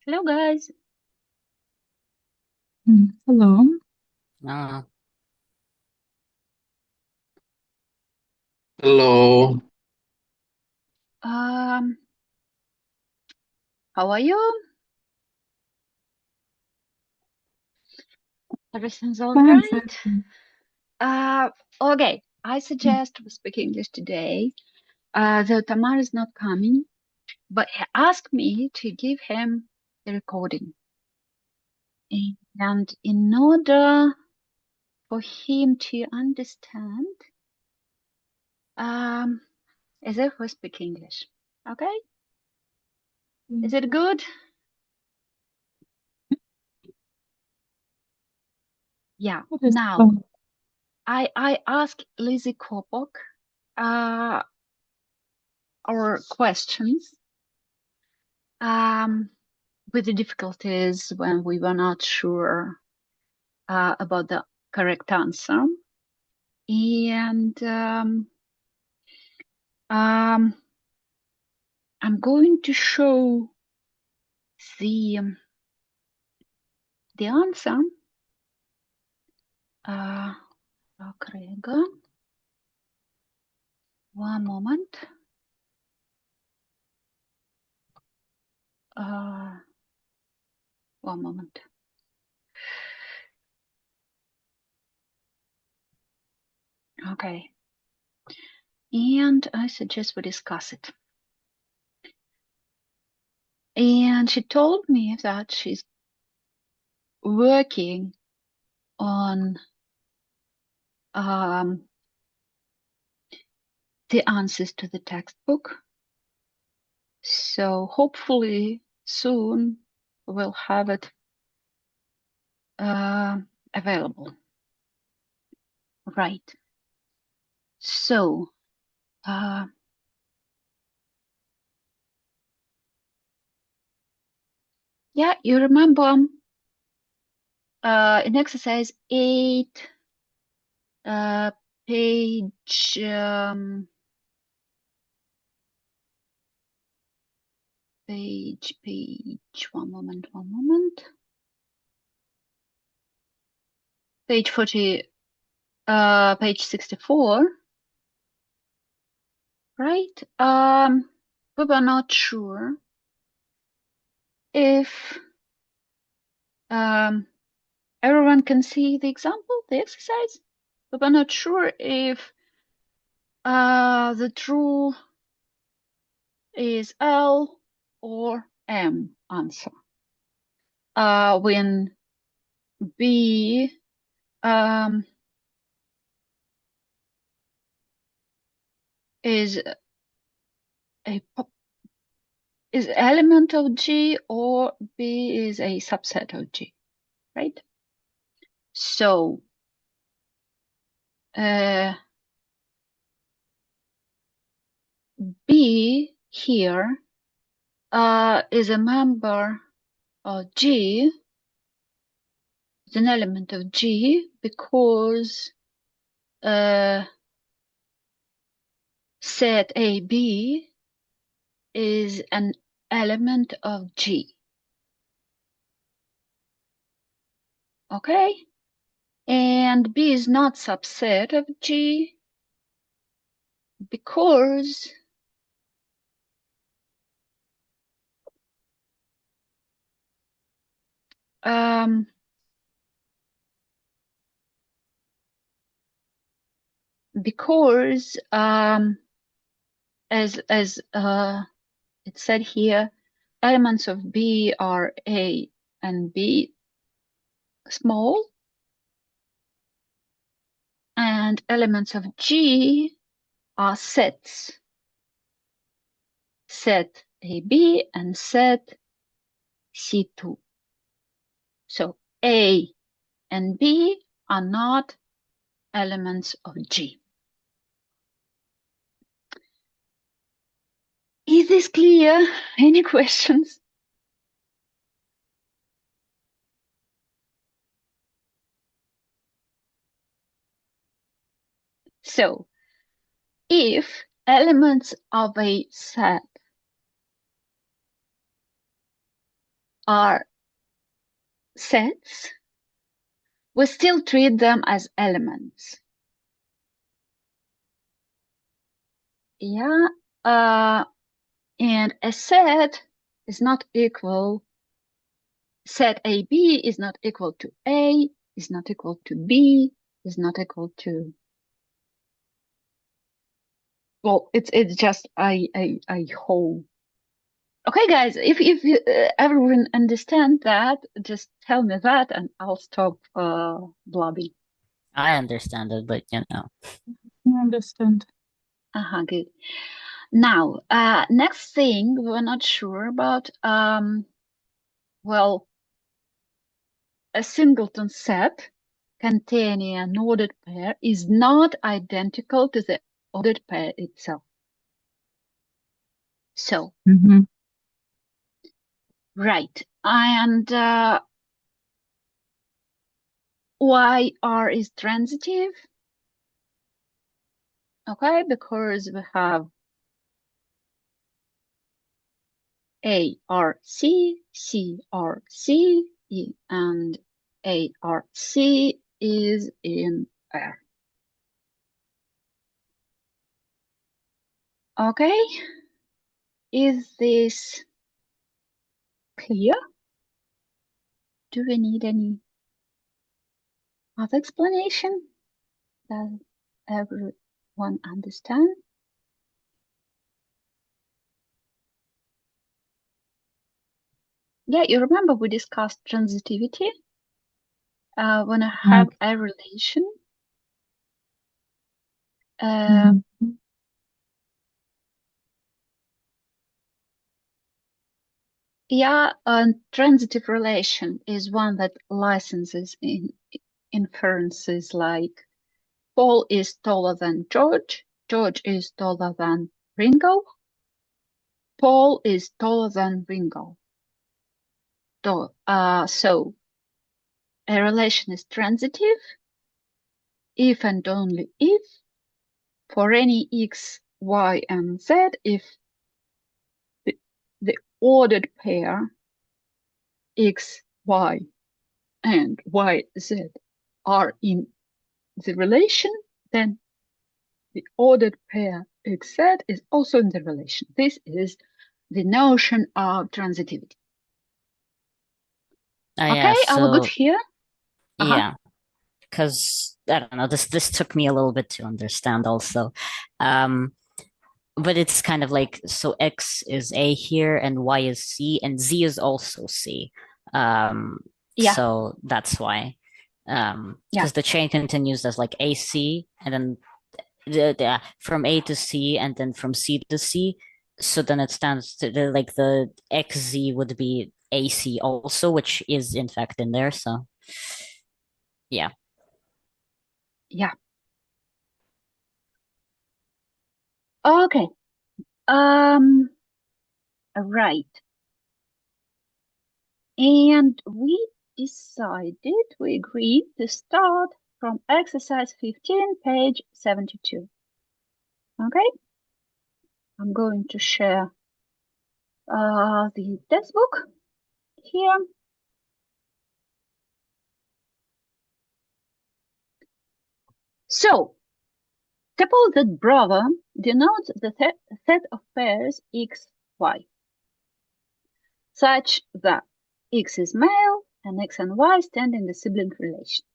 Hello, guys. Hello. À, hello, Um, how are you? Everything's all Fine, right? thank you. Uh, okay. I suggest we speak English today. Though Tamar is not coming, but he asked me to give him the recording. And in order for him to understand, um, as if we speak English. Okay? Is it good? Yeah. It is Now, fine. I asked Lizzie Kopok, uh, our questions. With the difficulties when we were not sure about the correct answer. And um, I'm going to show the the answer. Krega. One moment. Uh, one moment. Okay. And I suggest we discuss it. And she told me that she's working on the answers to the textbook. So hopefully soon we'll have it available. Right. So yeah, you remember in exercise 8, uh, page page one moment, page 40, page 64, right? We were not sure if everyone can see the example, the exercise. We were not sure if the true is L or M answer. When B is a is element of G or B is a subset of G, right? So uh, B here is a member of G, is an element of G because set AB is an element of G. Okay? And B is not subset of G because um, because as it said here, elements of B are A and B small, and elements of G are sets, set AB and set C2. So A and B are not elements of G. Is this clear? Any questions? So if elements of a set are sets, we still treat them as elements. Yeah. And a set is not equal, set AB is not equal to A, is not equal to B, is not equal to, well, it's just a whole. Okay, guys, if everyone understand that, just tell me that and I'll stop blabbing. I understand it, but I understand. Good. Now, next thing we're not sure about, well, a singleton set containing an ordered pair is not identical to the ordered pair itself. So, right. And why R is transitive? Okay, because we have A R C, C R C, and A R C is in R. Okay, is this clear? Do we need any other explanation? Does everyone understand? Yeah, you remember we discussed transitivity when I have a relation. Yeah, a transitive relation is one that licenses in inferences like Paul is taller than George, George is taller than Ringo, Paul is taller than Ringo. So a relation is transitive if and only if for any x, y, and z, if the ordered pair x, y, and y, z are in the relation, then the ordered pair xz is also in the relation. This is the notion of transitivity. yeah. Okay, are we good So here? yeah, because I don't know. This took me a little bit to understand also. Um, but it's kind of like, so X is A here and Y is C and Z is also C. Um, Yeah, so that's why. yeah, Because the chain continues as like AC and then from A to C and then from C to C. So then it stands to like the XZ would be AC also, which is in fact in there. So yeah. yeah. Okay. Um, right. And we we agreed to start from exercise 15, page 72. Okay, I'm going to share the textbook here. So, suppose that brother denotes the set of pairs x, y, such that x is male and x and y stand in the sibling relation.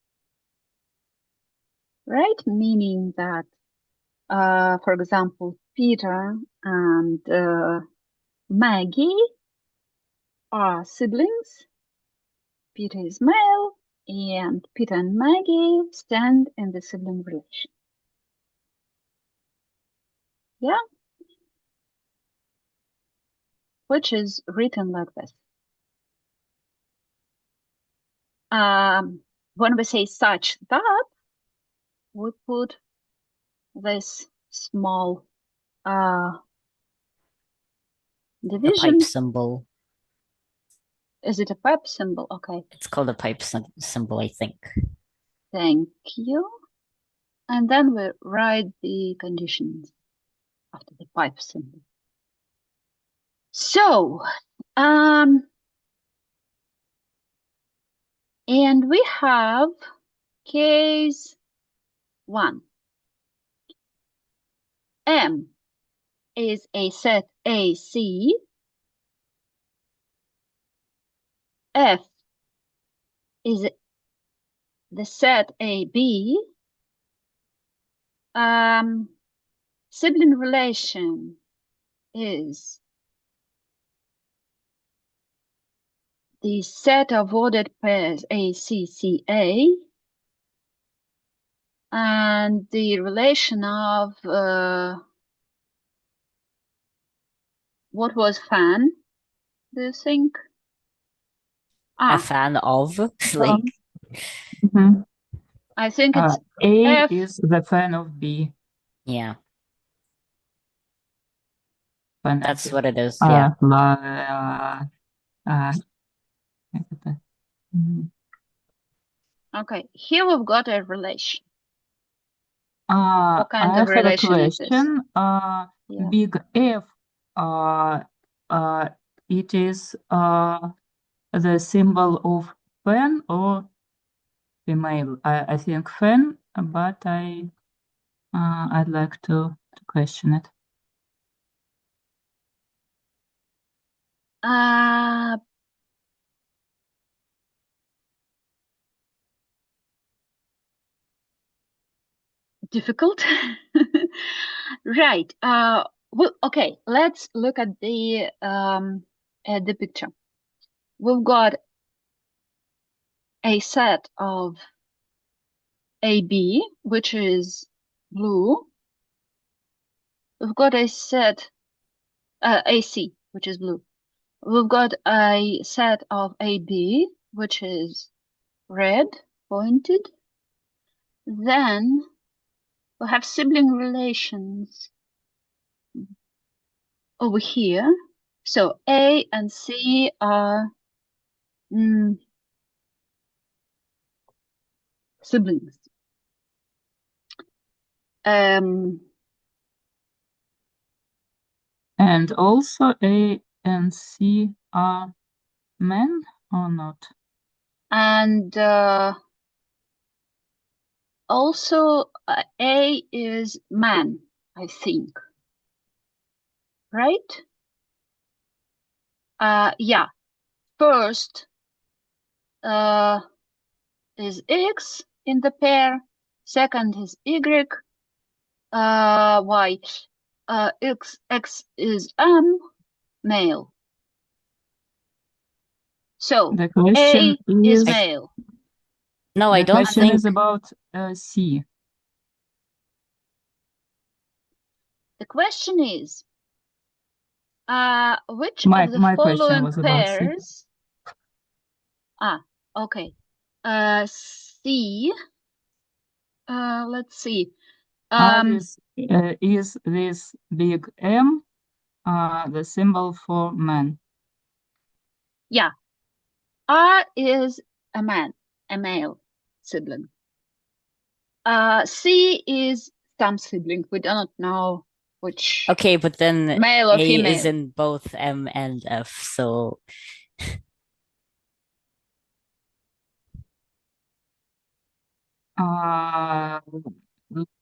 Right? Meaning that, for example, Peter and Maggie are siblings. Peter is male and Peter and Maggie stand in the sibling relation. Yeah? Which is written like this. When we say such that, we put this small The pipe division. symbol. Is it a pipe symbol? Okay, It's called a pipe symbol, I think. thank you. And then we write the conditions after the pipe symbol. So, And we have case 1. M is a set AC. F is the set AB. Sibling relation is the set of ordered pairs ACCA, and the relation of what was fan, do you think? A Ah, fan of like Um, mhm. I think it's A F. is the fan of B. yeah, that's Phonetic. what it is. Yeah. Как это? М. Okay, here we've got a relation. I What kind of have a relation is this? question. Yeah. Big F, it is the symbol of fan or female? I think fan, but I'd like to question it. Difficult. Right. Well, okay, let's look at the picture. We've got a set of AB, which is blue. We've got a set AC, which is blue. We've got a set of AB, which is red, pointed. Then we have sibling relations over here. So A and C are siblings. And also A and C are men or not? And also A is man, I think. Right? Yeah. First is X in the pair. Second is Y. Y. X is M, male. So The question A is is male. No, I the don't question think. is about C. The question is, which My of the question following was about C. pairs? Okay. C. Let's see. Is this big M the symbol for man? Yeah. R is a man, a male sibling. C is some sibling. We don't know which Okay, but then male or A is female. in both M and F, so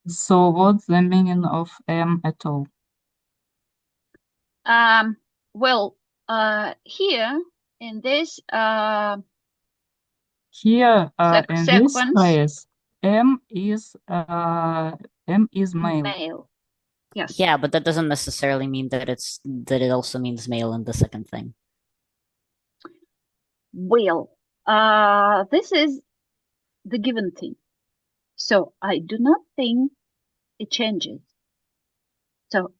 So what's the meaning of M at all? Well, here in this Here in this sequence, phrase, M is male. male. Yes. yeah, but that doesn't necessarily mean that it also means male in the second thing. Well, this is the given thing. So I do not think it changes. So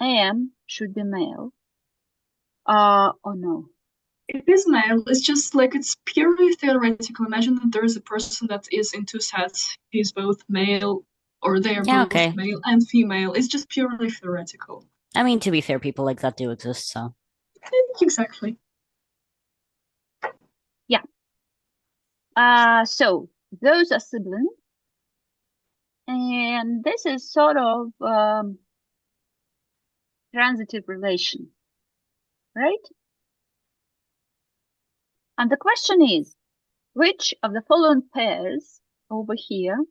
am should be male. Oh no. It is male. It's just like it's purely theoretical. Imagine that there is a person that is in two sets. He's both male, or they are Yeah, both okay. male and female. It's just purely theoretical. I mean, to be fair, people like that do exist, so. Exactly. Yeah. So those are siblings, and this is sort of transitive relation, right? And the question is, which of the following pairs over here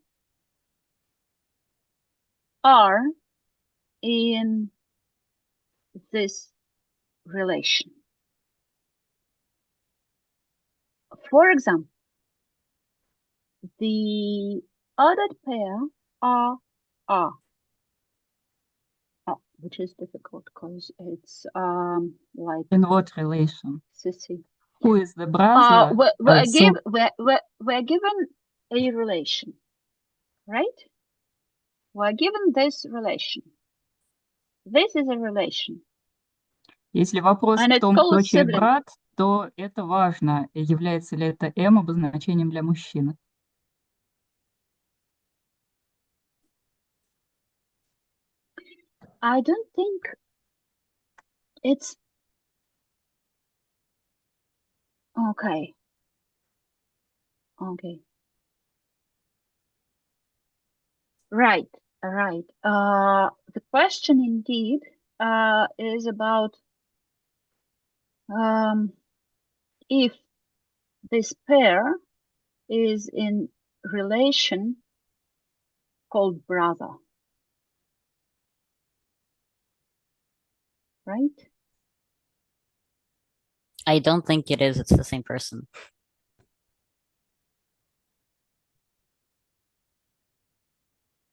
are in this relation? For example, the ordered pair are R, which is difficult because it's like In what relation? sissy. Who is the brother? We're given a relation, right? We're given this relation. This is a relation. Если вопрос And в it's том, called кто чей sibling. брат, то это важно. Является ли это M обозначением для мужчины? I don't think it's okay. Okay. Right. Right. The question indeed is about if this pair is in relation called brother. Right? I don't think it is. It's the same person.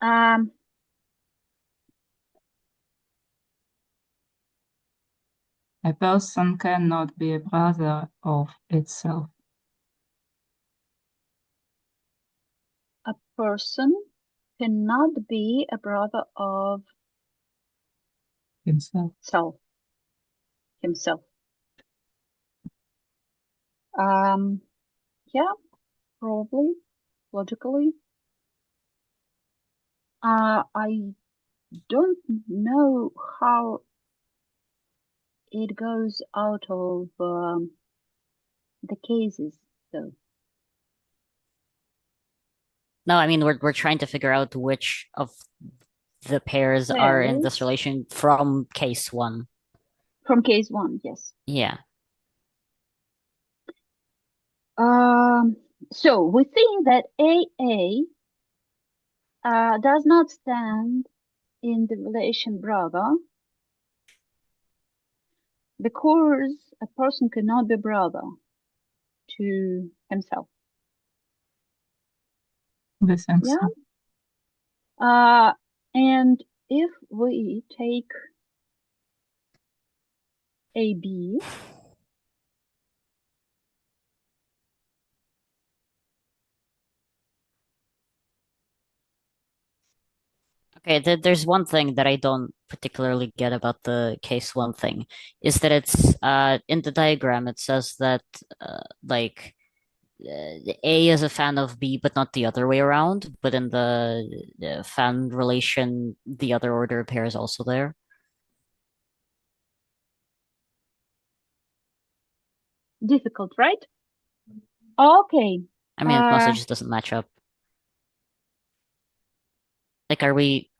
Um, A person cannot be a brother of itself. a person cannot be a brother of Himself. himself. Yeah, probably, logically. I don't know how it goes out of the cases, though. No, I mean we're trying to figure out which of the pairs are in this Pairs. relation from case one. From case one, yes. Yeah. So we think that AA does not stand in the relation brother because a person cannot be brother to himself. The same. Yeah. And if we take AB, Okay, there's one thing that I don't particularly get about the case one thing is that it's in the diagram it says that like A is a fan of B, but not the other way around. But in the fan relation, the other order pair is also there. difficult, right? Okay. I mean, it mostly just doesn't match up. Like, are we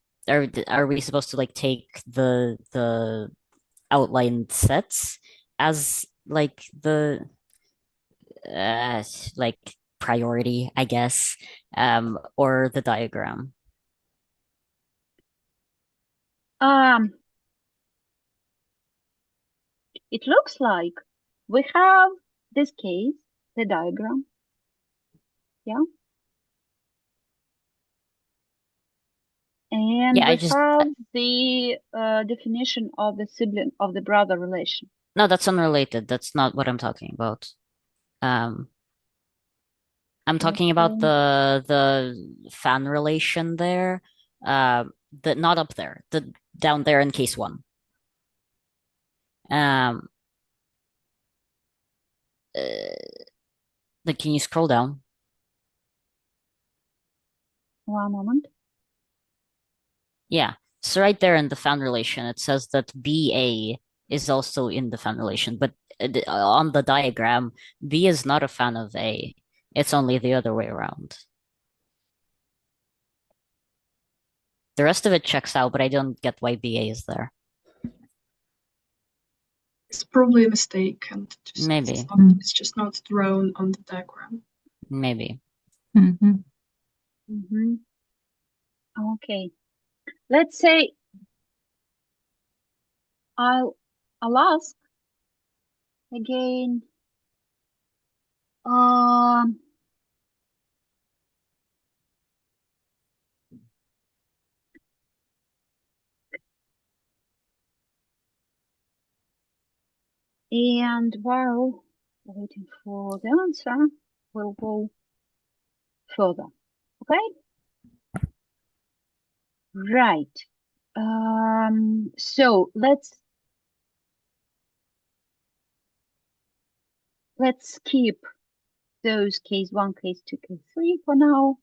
supposed to like take the outlined sets as like the like priority, I guess, or the diagram? It looks like we have this case, the diagram. Yeah. And Yeah, we have the definition of the sibling of the brother relation. No, that's unrelated. That's not what I'm talking about. I'm talking about the fan relation there. The not up there, the down there in case one. Like, can you scroll down? One moment. Yeah. So right there in the fan relation, it says that BA is also in the fan relation, but on the diagram, B is not a fan of A. It's only the other way around. The rest of it checks out, but I don't get why BA is there. it's probably a mistake, and Maybe. it's just not drawn on the diagram. Maybe. Mhm. Okay. Let's say I'll ask again. And while waiting for the answer, we'll go further. Okay? Right. So let's keep those case 1, case 2, case 3 for now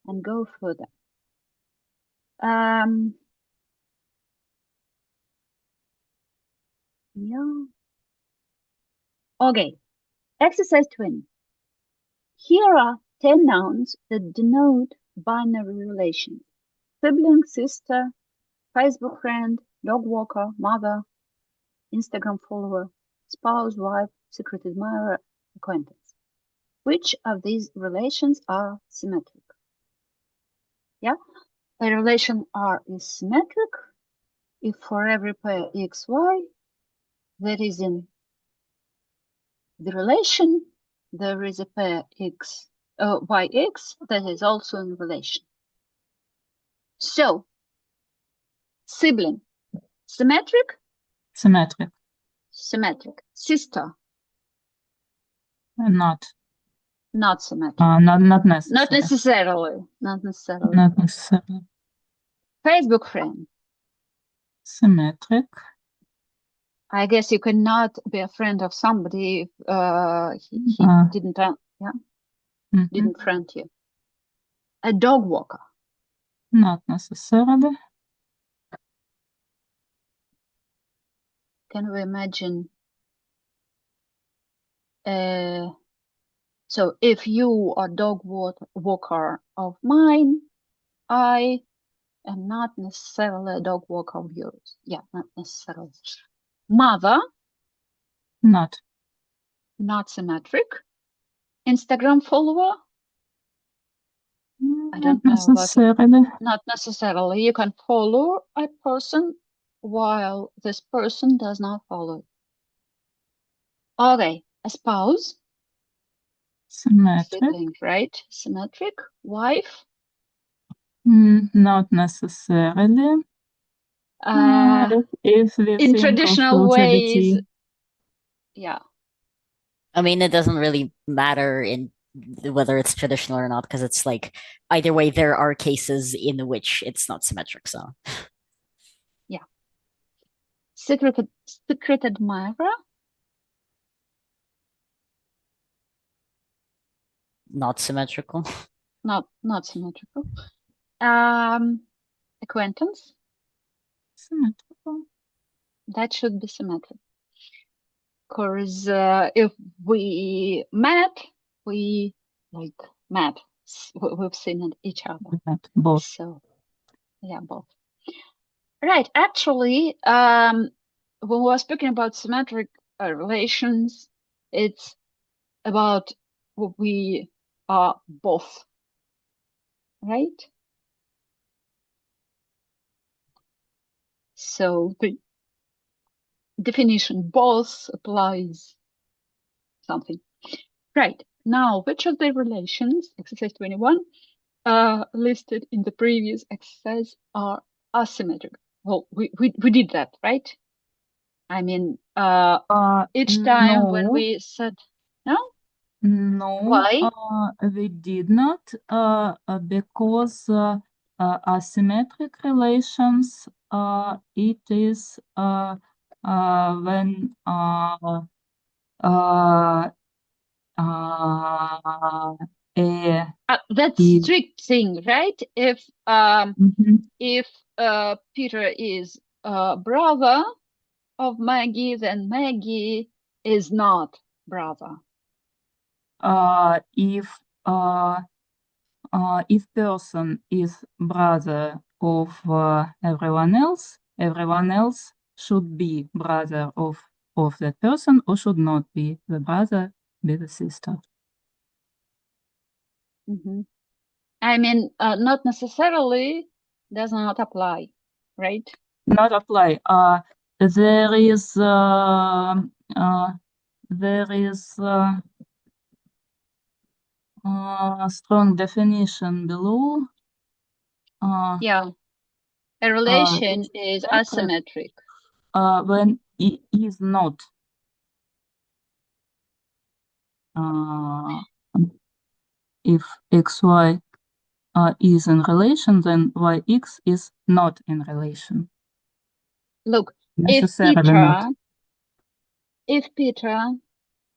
and go further. Yeah. Okay. Exercise 20. Here are 10 nouns that denote binary relations. Sibling, sister, Facebook friend, dog walker, mother, Instagram follower, spouse, wife, secret admirer, acquaintance. Which of these relations are symmetric? Yeah, a relation R is symmetric if for every pair X, Y that is in the relation, there is a pair X, YX that is also in relation. So, sibling, symmetric? Symmetric. Symmetric. Sister, Not. not symmetric. Not necessarily. Not necessarily. Not necessarily. Not necessarily. Facebook friend. Symmetric. I guess you cannot be a friend of somebody if he didn't, didn't friend you. A dog walker. Not necessarily. Can we imagine? So if you are dog walker of mine, I am not necessarily a dog walker of yours. Yeah, not necessarily. Mother. Not. Not symmetric. Instagram follower. I don't know necessarily. Not necessarily. You can follow a person while this person does not follow. Okay, a spouse. Symmetric. Sibling, right? Symmetric. Wife. Not necessarily. If we in think traditional of ways. Yeah. I mean, it doesn't really matter in whether it's traditional or not, because it's like either way, there are cases in which it's not symmetric. So, yeah. Secret admirer. not symmetrical. Not symmetrical. Acquaintance. Symmetrical. That should be symmetric. Because if we met, we met. We've seen each other. Both. So, yeah, both. Right. Actually, when we were speaking about symmetric relations, it's about what we are both. Right? So the definition both applies something. Right. Now, which of the relations, exercise 21, listed in the previous exercise are asymmetric? Well, we did that, right? I mean, each time when we said no? No. Why? We did not, because asymmetric relations, it is when that's strict thing, right? If Peter is brother of Maggie, then Maggie is not brother. If person is brother of everyone else should be brother of of that person, or should not be the brother, be the sister. I mean, not necessarily does not apply, right? Not apply. There is a strong definition below. Yeah, a relation is asymmetric. When it is not if xy is in relation, then yx is not in relation. Look, Necessarily not. if Peter,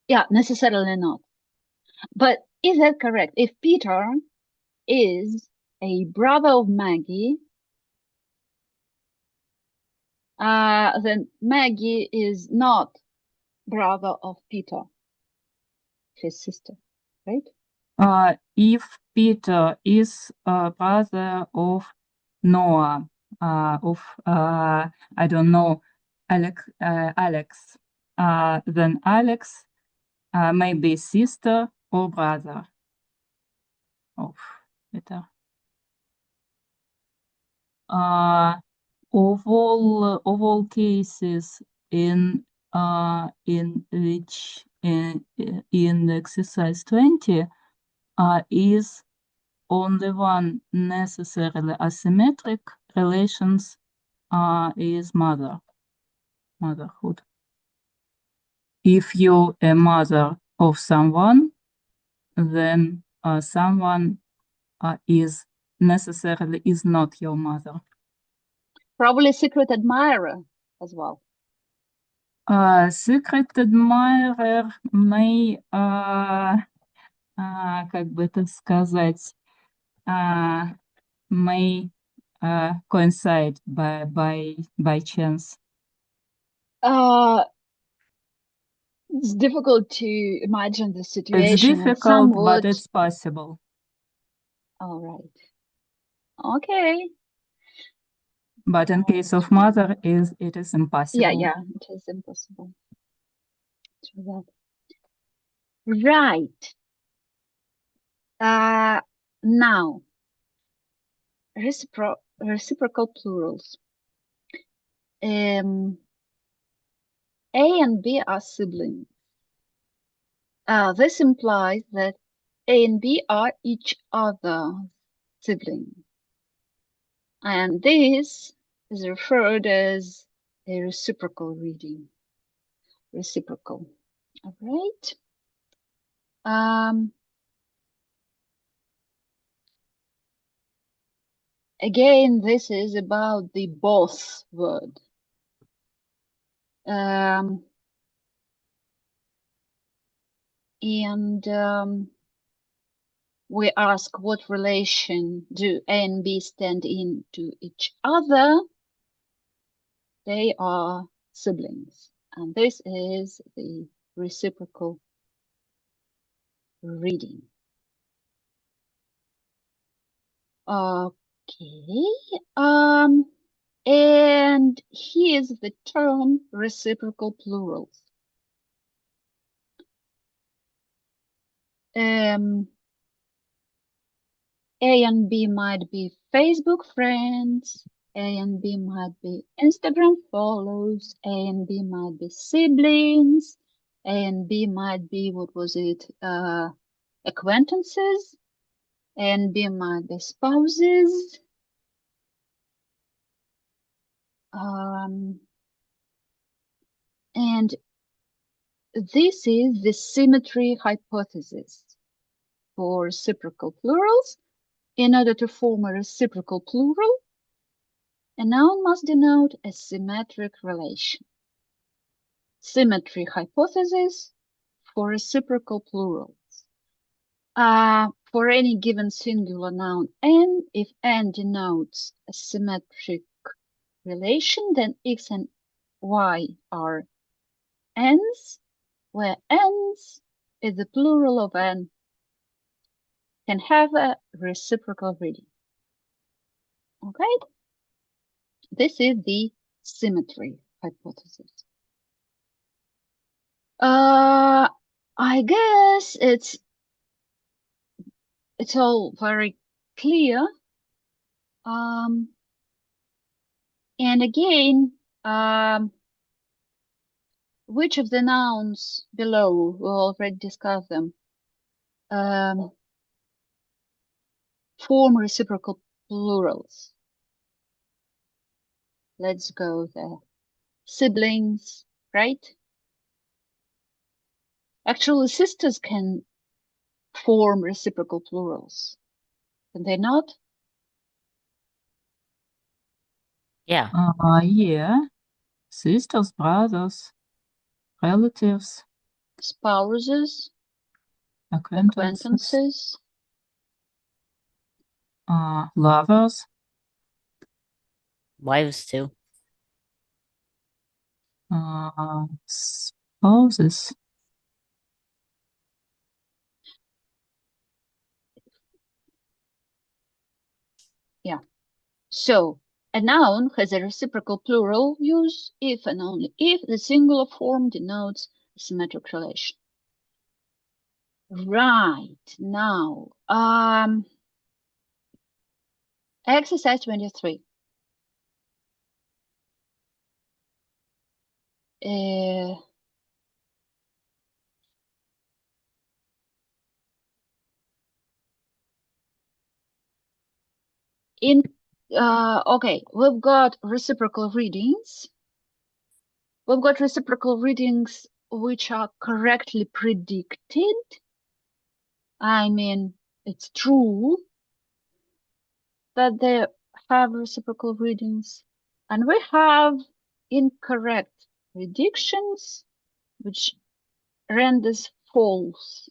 yeah, necessarily not. But is that correct? If Peter is a brother of Maggie, then Maggie is not brother of Peter, his sister, right? If Peter is a brother of Noah, I don't know, Alex, then Alex may be sister or brother of Peter. Of all cases in which in exercise 20 is only one necessarily asymmetric relations is motherhood. If you're a mother of someone, then someone is necessarily is not your mother. Probably secret admirer as well. Secret admirer may, как бы это сказать, may coincide by chance. It's difficult to imagine the situation. It's difficult, but it's possible. All right. Okay. But in case of mother, it is impossible. Yeah, it is impossible. Right. Now, reciprocal plurals. A and B are siblings. This implies that A and B are each other's siblings. And this is referred as a reciprocal reading. Reciprocal. All right. Again, this is about the both word. We ask what relation do A and B stand in to each other. They are siblings. And this is the reciprocal reading. Okay. And here's the term reciprocal plurals. A and B might be Facebook friends. A and B might be Instagram follows. A and B might be siblings. A and B might be, what was it? Acquaintances. A and B might be spouses. And this is the symmetry hypothesis for reciprocal plurals. In order to form a reciprocal plural, a noun must denote a symmetric relation. Symmetry hypothesis for reciprocal plurals. For any given singular noun n, if n denotes a symmetric relation, then x and y are n's, where n's is the plural of n, can have a reciprocal reading. Okay? This is the symmetry hypothesis. I guess it's all very clear. And again, which of the nouns below, we already discussed them, form reciprocal plurals? Let's go there. Siblings, right? Actually, sisters can form reciprocal plurals, can they not? Yeah. Yeah. Sisters, brothers, relatives, Spouses, acquaintances, acquaintances, lovers, Wives too. spouses. Yeah. So a noun has a reciprocal plural use if and only if the singular form denotes a symmetric relation. Right now, exercise 23. Okay, we've got reciprocal readings. We've got reciprocal readings which are correctly predicted. I mean, it's true that they have reciprocal readings. And we have incorrect predictions, which renders false.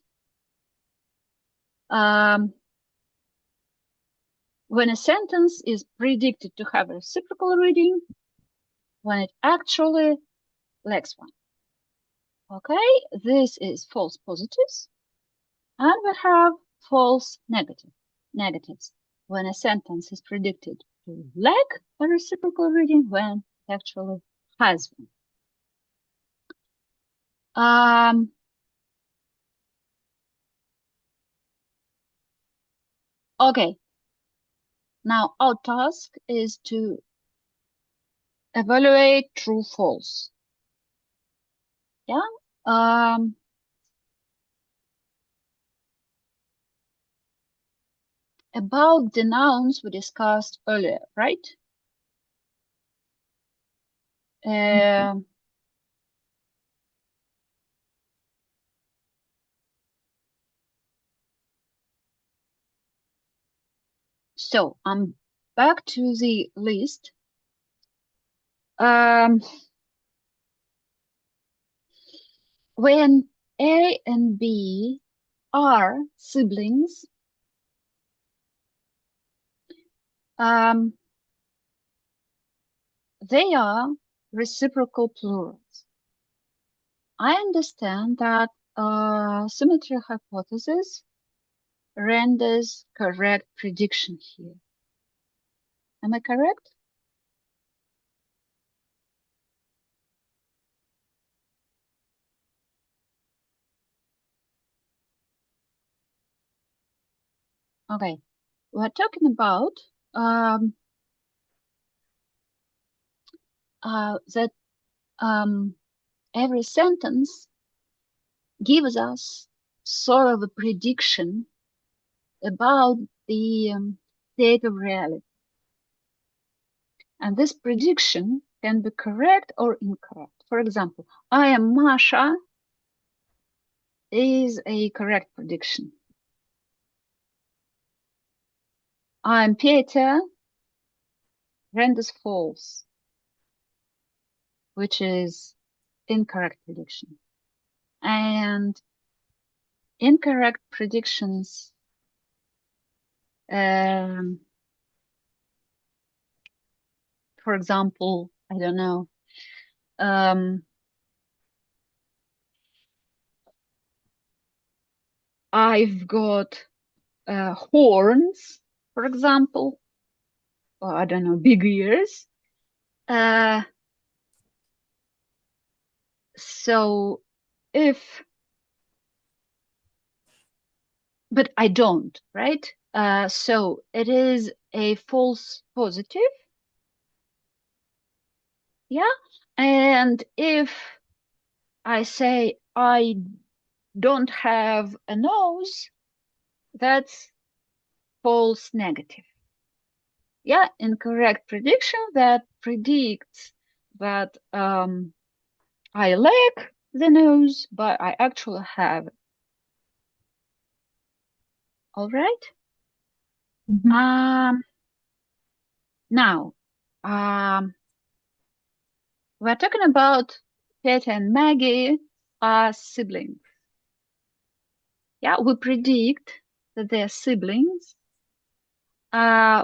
When a sentence is predicted to have a reciprocal reading, when it actually lacks one. Okay, this is false positives. And we have false negatives. When a sentence is predicted to lack a reciprocal reading, when it actually has one. Okay, now our task is to evaluate true false. Yeah. About the nouns we discussed earlier, right? So I'm back to the list. When A and B are siblings, they are reciprocal plurals. I understand that symmetry hypothesis renders correct prediction here. Am I correct? Okay, we're talking about that every sentence gives us sort of a prediction about the state of reality. And this prediction can be correct or incorrect. For example, I am Masha is a correct prediction. I'm Peter renders false, which is incorrect prediction. And incorrect predictions for example, I don't know, I've got horns, for example, or I don't know, big ears. So but I don't, right? So it is a false positive. Yeah. And if I say I don't have a nose, that's false negative. Yeah, incorrect prediction that predicts that I lack the nose, but I actually have it. All right. Mhm. Now, we're talking about Peter and Maggie are siblings. Yeah, we predict that they're siblings.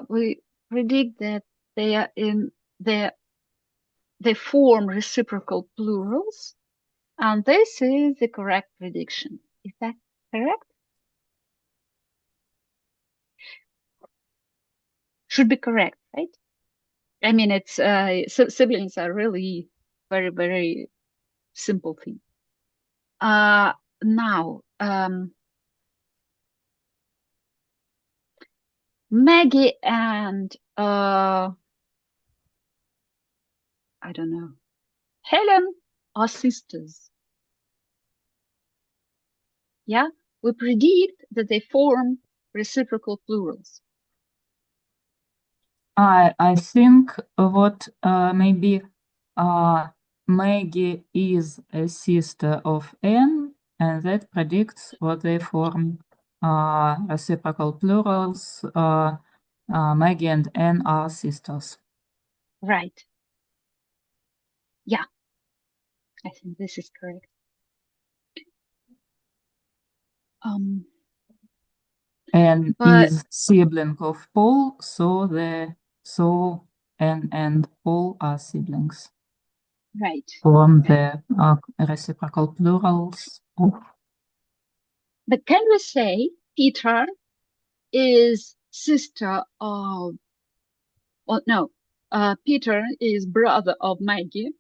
We predict that they are they form reciprocal plurals, and this is the correct prediction. Is that correct? Should be correct, right? I mean, it's siblings are really very, very simple thing. Now, Maggie and I don't know, Helen are sisters. Yeah, we predict that they form reciprocal plurals. I think what maybe Maggie is a sister of N, and that predicts what they form reciprocal plurals. Maggie and N are sisters. Right. Yeah, I think this is correct. N But is sibling of Paul, so N and Paul are siblings. right. Form the reciprocal plurals of. But can we say Peter is sister of, well, no, Peter is brother of Maggie.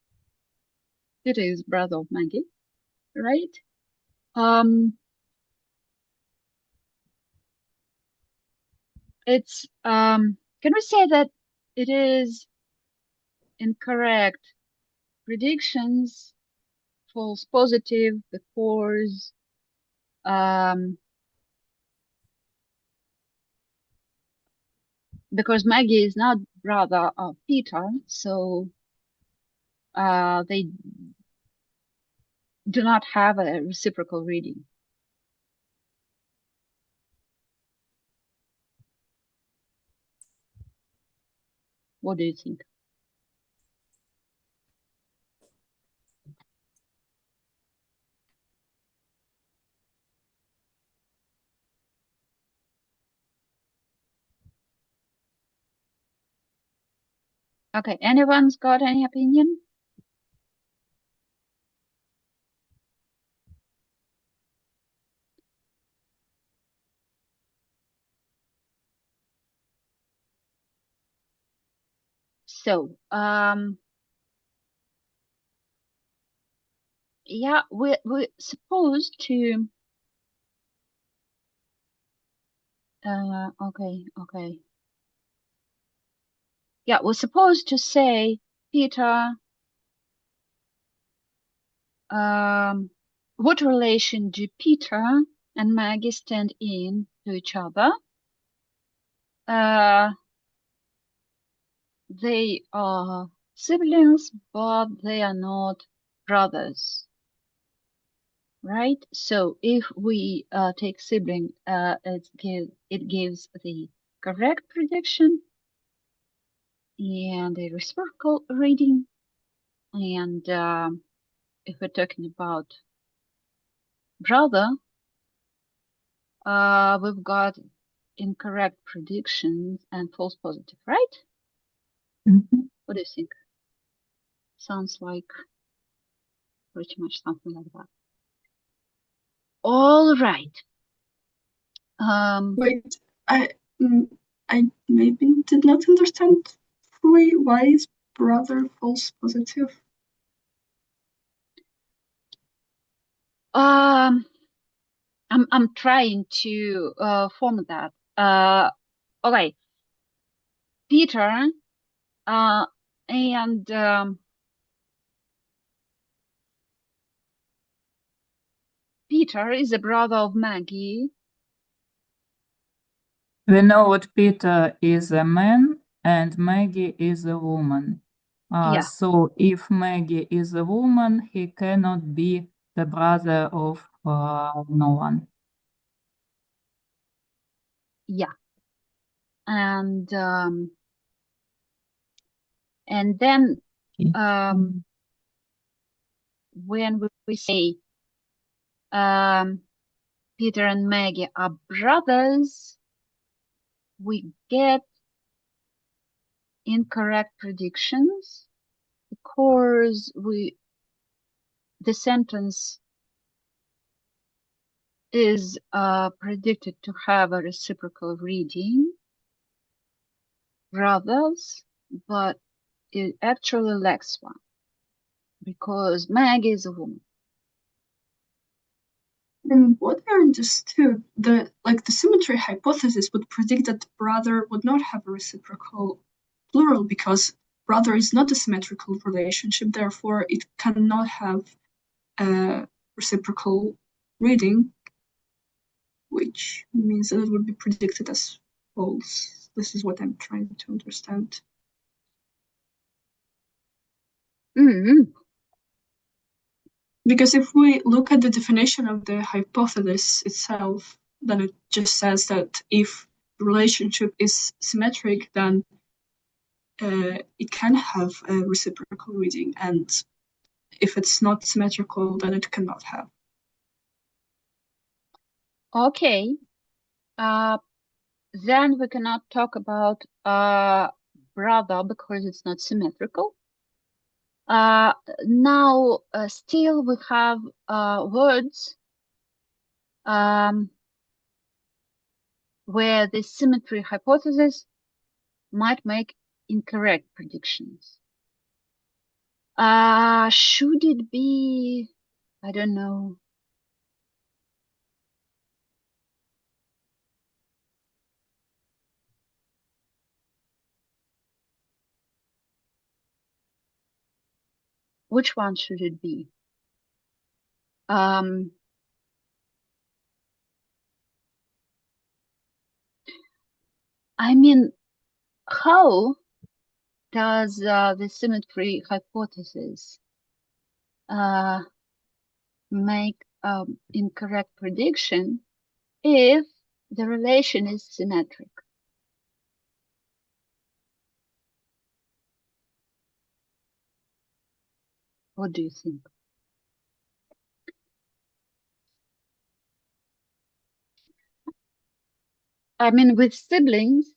Peter is brother of Maggie, right? It's, can we say that it is incorrect predictions, false positive, because, because Maggie is not brother of Peter, so they do not have a reciprocal reading. What do you think? Okay, anyone's got any opinion? So, yeah, we're supposed to, okay. Yeah, we're supposed to say, Peter, what relation do Peter and Maggie stand in to each other? They are siblings, but they are not brothers, right? So if we take sibling, it gives the correct prediction and a reciprocal reading. And if we're talking about brother, we've got incorrect predictions and false positive, right? Mhm. What do you think? Sounds like pretty much something like that. All right. Wait, I maybe did not understand fully why is brother false positive. I'm trying to form that. Okay, Peter and Peter is a brother of Maggie. We know that Peter is a man and Maggie is a woman. Yeah. So if Maggie is a woman, he cannot be the brother of no one. Yeah. And then when we say Peter and Maggie are brothers, we get incorrect predictions because the sentence is predicted to have a reciprocal reading, brothers, but it actually lacks one because Maggie is a woman. From what I understood, the symmetry hypothesis would predict that brother would not have a reciprocal plural because brother is not a symmetrical relationship, therefore it cannot have a reciprocal reading, which means that it would be predicted as false. This is what I'm trying to understand. Mm-hmm. Because if we look at the definition of the hypothesis itself, then it just says that if the relationship is symmetric, then it can have a reciprocal reading, and if it's not symmetrical, then it cannot have. Okay. Then we cannot talk about brother because it's not symmetrical. Now, still we have words where the symmetry hypothesis might make incorrect predictions. Should it be, I don't know. Which one should it be? I mean, how does the symmetry hypothesis make incorrect prediction if the relation is symmetric? What do you think? I mean, with siblings,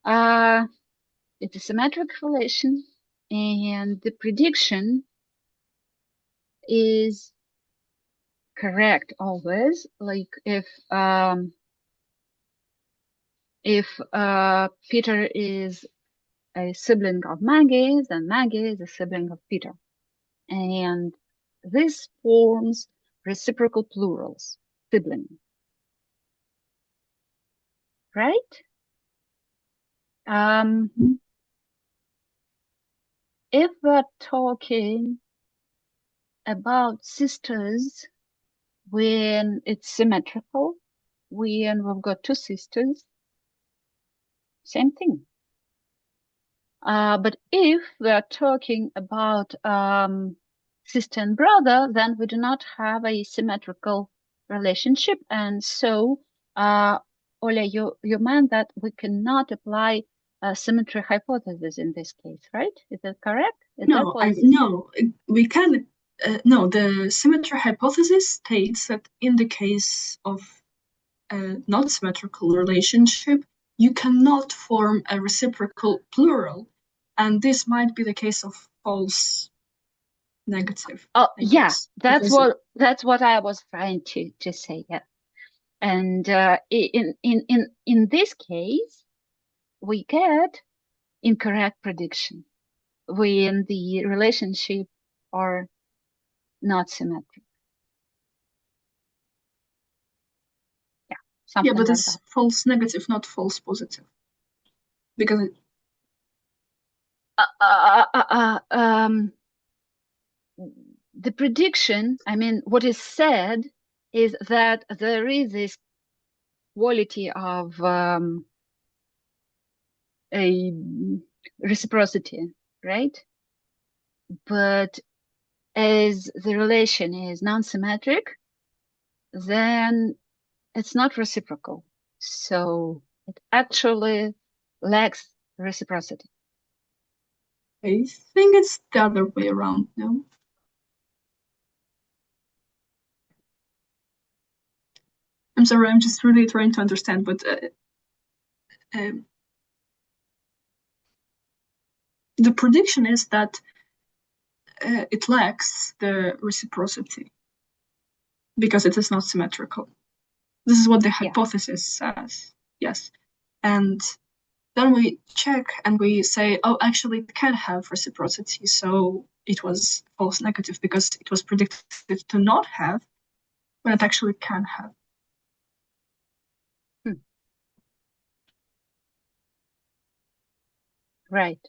it's a symmetric relation, and the prediction is correct always. Like if Peter is a sibling of Maggie, then Maggie is a sibling of Peter, and this forms reciprocal plurals, sibling, right? If we're talking about sisters when it's symmetrical, when we've got two sisters, same thing. But if we're talking about sister and brother, then we do not have a symmetrical relationship. And so, Oля, you meant that we cannot apply a symmetry hypothesis in this case, right? Is that correct? We can. No, the symmetry hypothesis states that in the case of a not symmetrical relationship, you cannot form a reciprocal plural, and this might be the case of false negative. Oh, yeah, that's what I was trying to say. Yeah, and in this case, we get incorrect prediction when the relationship are not symmetric. something Yeah, but like it's that. false negative, not false positive. Because it, the prediction, I mean, what is said is that there is this quality of a reciprocity, right? But as the relation is non-symmetric, then it's not reciprocal. So it actually lacks reciprocity. I think it's the other way around now. I'm sorry, I'm just really trying to understand, but the prediction is that it lacks the reciprocity because it is not symmetrical. This is what the hypothesis says. Yes. And then we check and we say, oh, actually, it can have reciprocity. So it was false negative because it was predicted to not have when it actually can have. Right.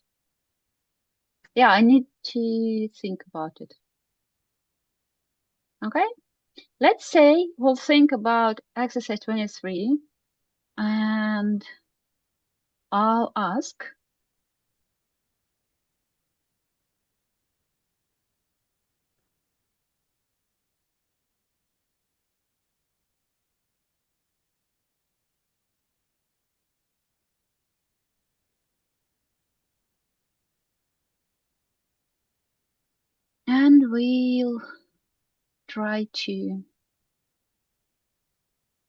Yeah, I need to think about it. Okay. Let's say we'll think about exercise 23 and I'll ask, and we'll try to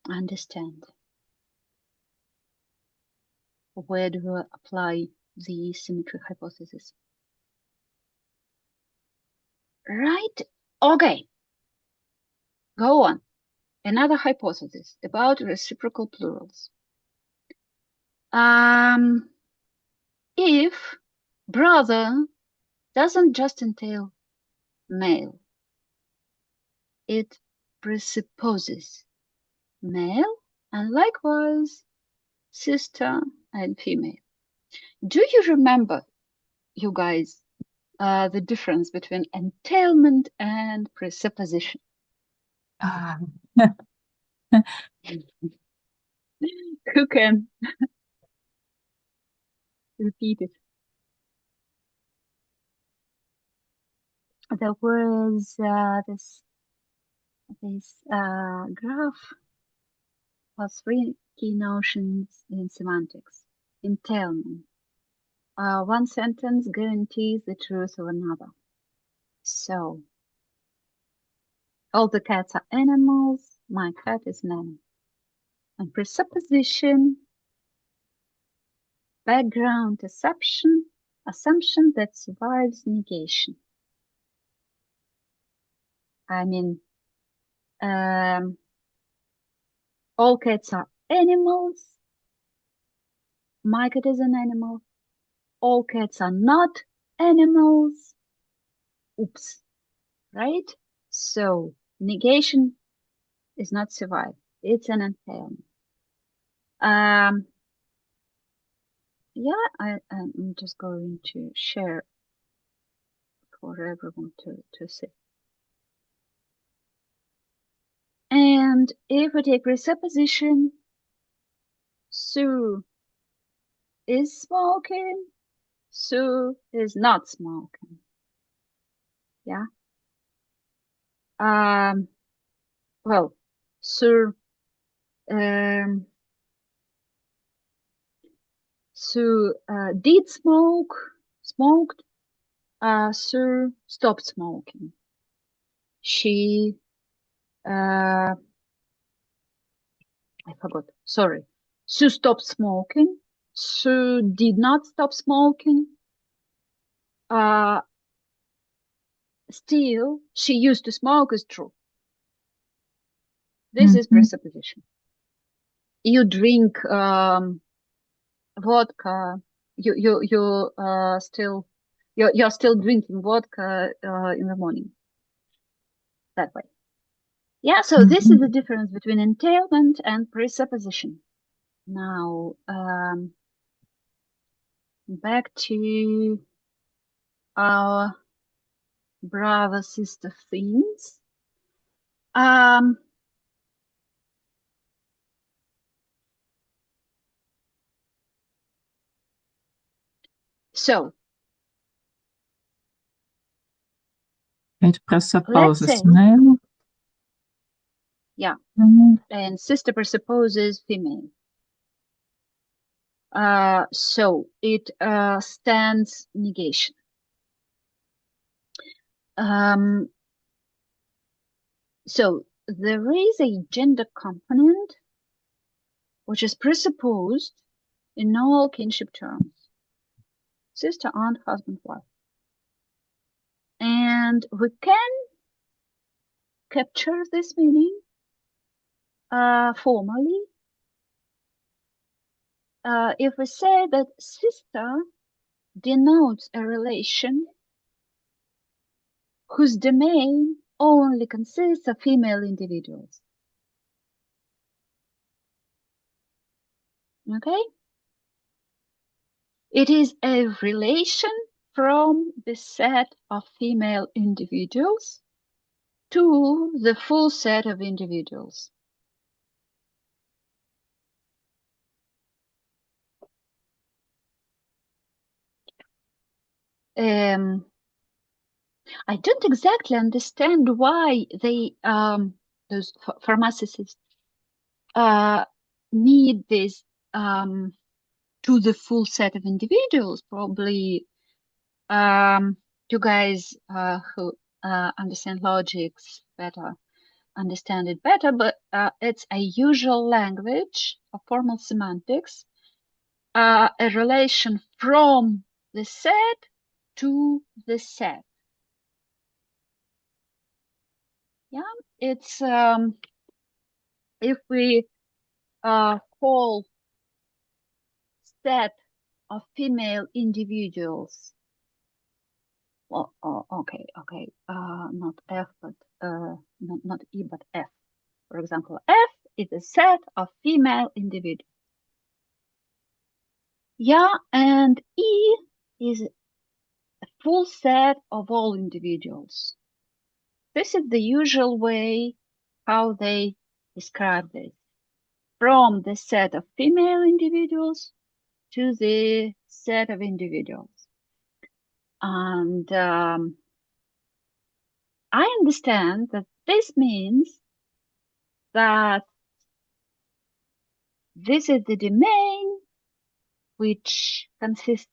understand where do we apply the symmetry hypothesis. Right? Okay. Go on. Another hypothesis about reciprocal plurals. If brother doesn't just entail male, it presupposes male and likewise sister and female. Do you remember, you guys, the difference between entailment and presupposition? Who can repeat it? There was this graph of three key notions in semantics. Entailment. One sentence guarantees the truth of another. So, all the cats are animals, my cat is an animal. And presupposition, background assumption that survives negation. I mean, all cats are animals. My cat is an animal. All cats are not animals. Oops. Right? So negation is not survive. It's an entailment. Yeah, I'm just going to share for everyone to see. And if we take presupposition, Sue is smoking, Sue is not smoking. Yeah. Well, Sue Sue did smoked. Sue stopped smoking. She I forgot. Sorry. Sue stopped smoking. Sue did not stop smoking. Still, she used to smoke is true. This is presupposition. You drink vodka. You're still drinking vodka in the morning. That way. Yeah, so this is the difference between entailment and presupposition. Now, back to our brother sister themes. So it presupposes say, male. Yeah, and sister presupposes female. So it stands negation. So there is a gender component which is presupposed in all kinship terms. Sister, aunt, husband, wife. And we can capture this meaning formally if we say that sister denotes a relation whose domain only consists of female individuals. Okay? It is a relation from the set of female individuals to the full set of individuals. I don't exactly understand why they those pharmacists need this to the full set of individuals. Probably you guys who understand logics better understand it better, but it's a usual language of formal semantics, a relation from the set to the set. Yeah, it's if we call set of female individuals, well, okay, not F, but not E, but F. For example, F is a set of female individuals. Yeah, and E is a full set of all individuals. This is the usual way how they describe this. From the set of female individuals to the set of individuals. And I understand that this means that this is the domain which consists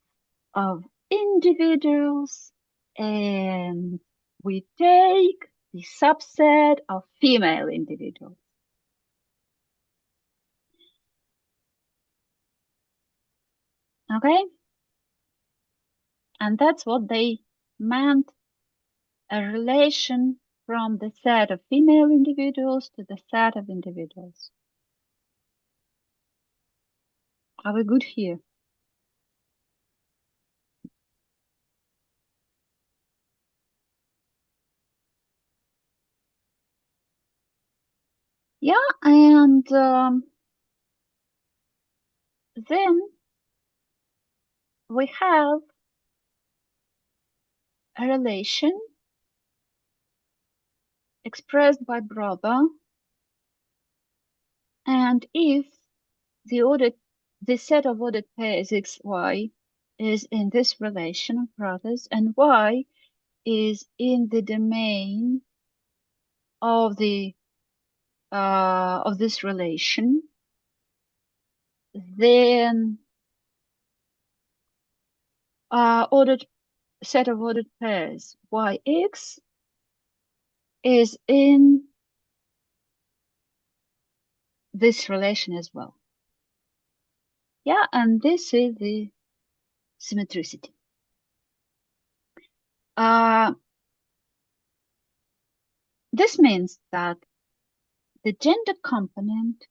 of individuals, and we take the subset of female individuals. Okay? And that's what they meant, a relation from the set of female individuals to the set of individuals. Are we good here? Yeah, and then we have a relation expressed by brother, and if the set of ordered pairs x, y is in this relation of brothers, and y is in the domain of the of this relation, then ordered set of ordered pairs yx is in this relation as well. Yeah, and this is the symmetricity. This means that the gender component,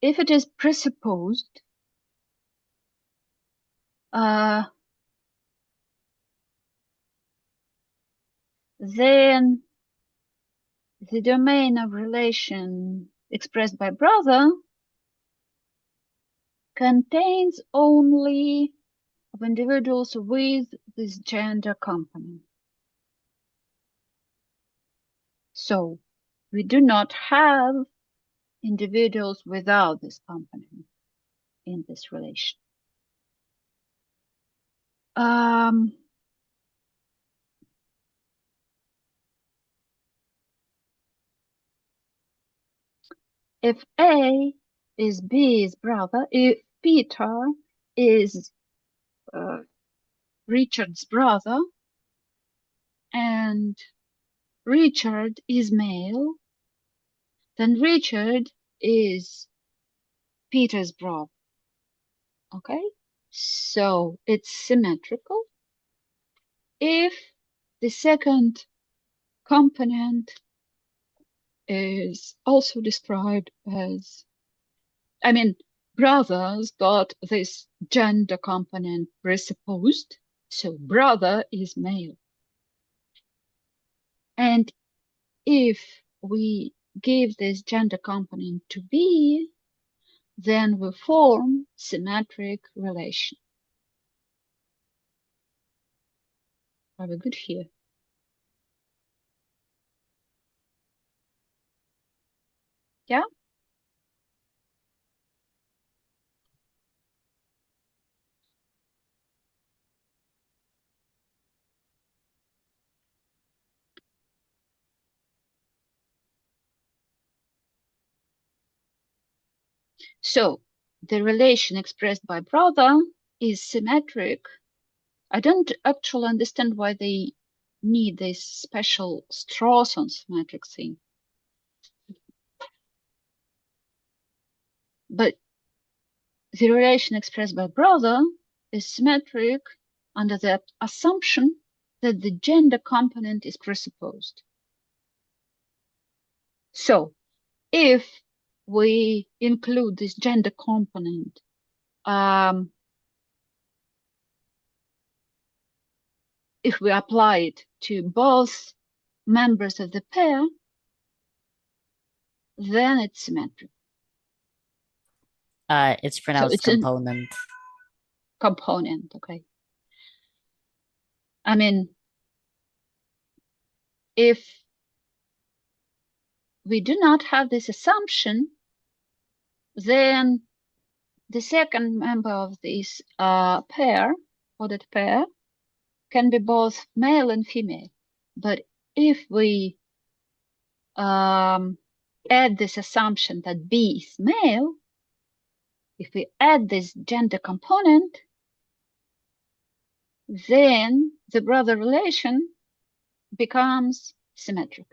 if it is presupposed, then the domain of relation expressed by brother contains only of individuals with this gender component. So we do not have individuals without this component in this relation. If A is B's brother, if Peter is Richard's brother, and Richard is male, then Richard is Peter's brother. Okay? So it's symmetrical if the second component is also described as, brothers got this gender component presupposed, so brother is male. And if we give this gender component to B, then we form symmetric relation. Are we good here? Yeah? So the relation expressed by brother is symmetric. I don't actually understand why they need this special Strawson symmetric thing. But the relation expressed by brother is symmetric under the assumption that the gender component is presupposed. So if we include this gender component, if we apply it to both members of the pair, then it's symmetric. It's pronounced it's a component. Component, okay. If we do not have this assumption, then the second member of this pair, ordered pair, can be both male and female. But if we add this assumption that B is male, if we add this gender component, then the brother relation becomes symmetric.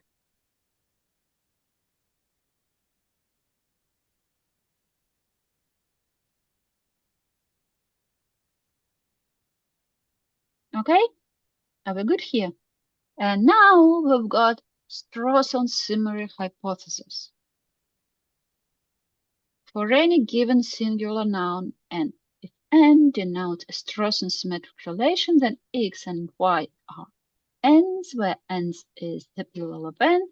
Okay, are we good here? And now we've got Strawson summary hypothesis. For any given singular noun n, if n denotes a Strawson symmetric relation, then x and y are n's, where n's is the plural of n,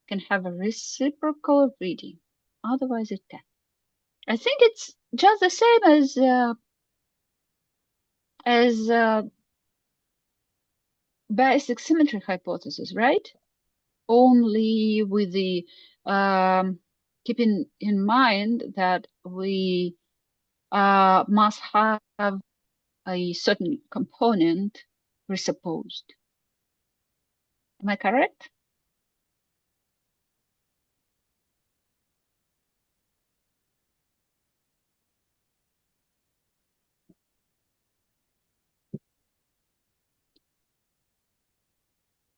can have a reciprocal reading. Otherwise it can. I think it's just the same as basic symmetry hypothesis, right? Only with the keeping in mind that we must have a certain component presupposed. Am I correct?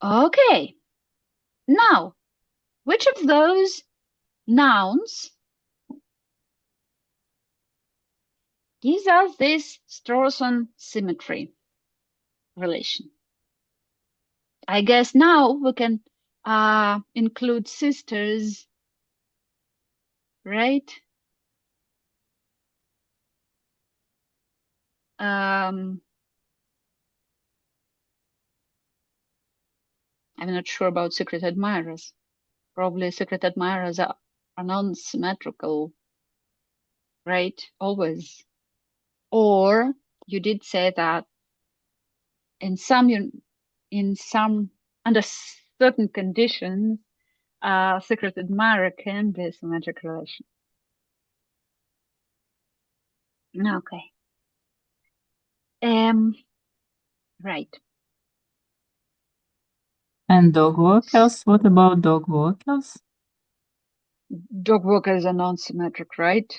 Okay. Now, which of those nouns gives us this Strawson symmetry relation? I guess now we can include sisters, right? I'm not sure about secret admirers. probably secret admirers are non-symmetrical, right? Always. Or you did say that in some under certain conditions, secret admirer can be a symmetric relation. Okay. Right. And dog walkers? What about dog walkers? Dog walkers are non-symmetric, right?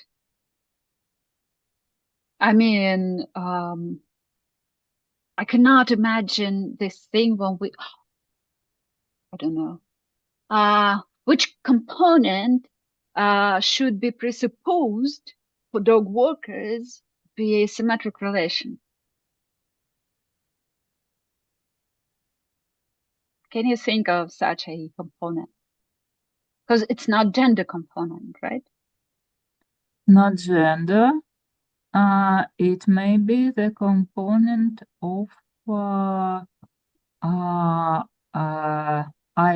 I mean, I cannot imagine this thing when I don't know, which component should be presupposed for dog walkers be a symmetric relation. Can you think of such a component? Because it's not gender component, right? Not gender. It may be the component of I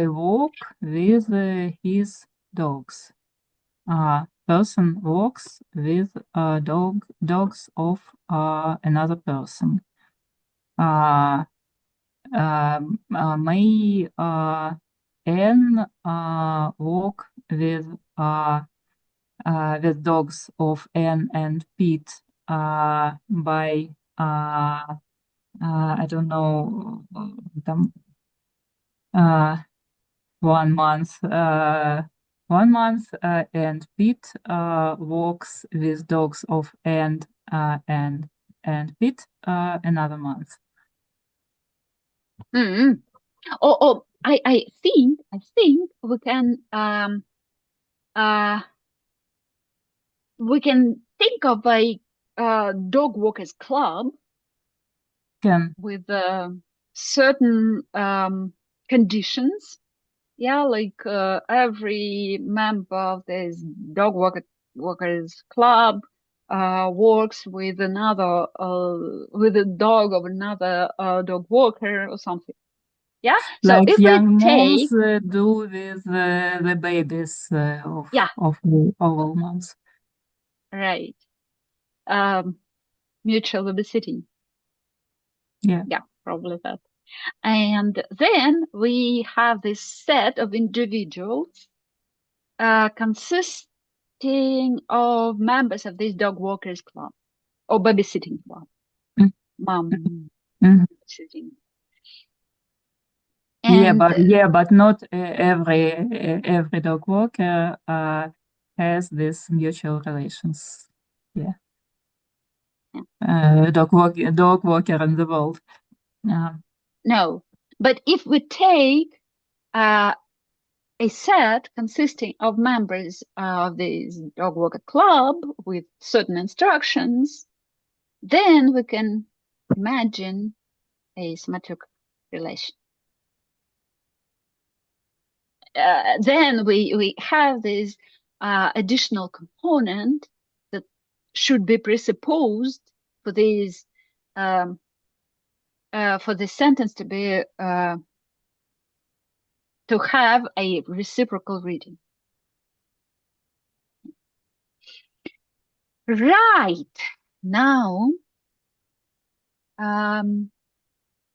walk with his dogs. Person walks with dogs of another person. May Anne walk with dogs of Anne and Pete by I don't know 1 month. 1 month, and Pete walks with dogs of Anne and Pete another month. Mm-hmm. I think we can think of a dog walkers club with certain conditions. Yeah, like every member of this dog walkers club works with another with a dog of another dog walker or something. Yeah. So like if young we take moms do with the babies of all moms. Right. Mutual babysitting. Yeah. Yeah, probably that. And then we have this set of individuals consisting of members of this dog walkers club or babysitting club. Mm. Mom Mm. babysitting. But not every dog walker has these mutual relations. Yeah. Dog walker in the world. No, but if we take a set consisting of members of this dog walker club with certain instructions, then we can imagine a symmetric relation. Then we have this additional component that should be presupposed for this for the sentence to be to have a reciprocal reading. Right. Now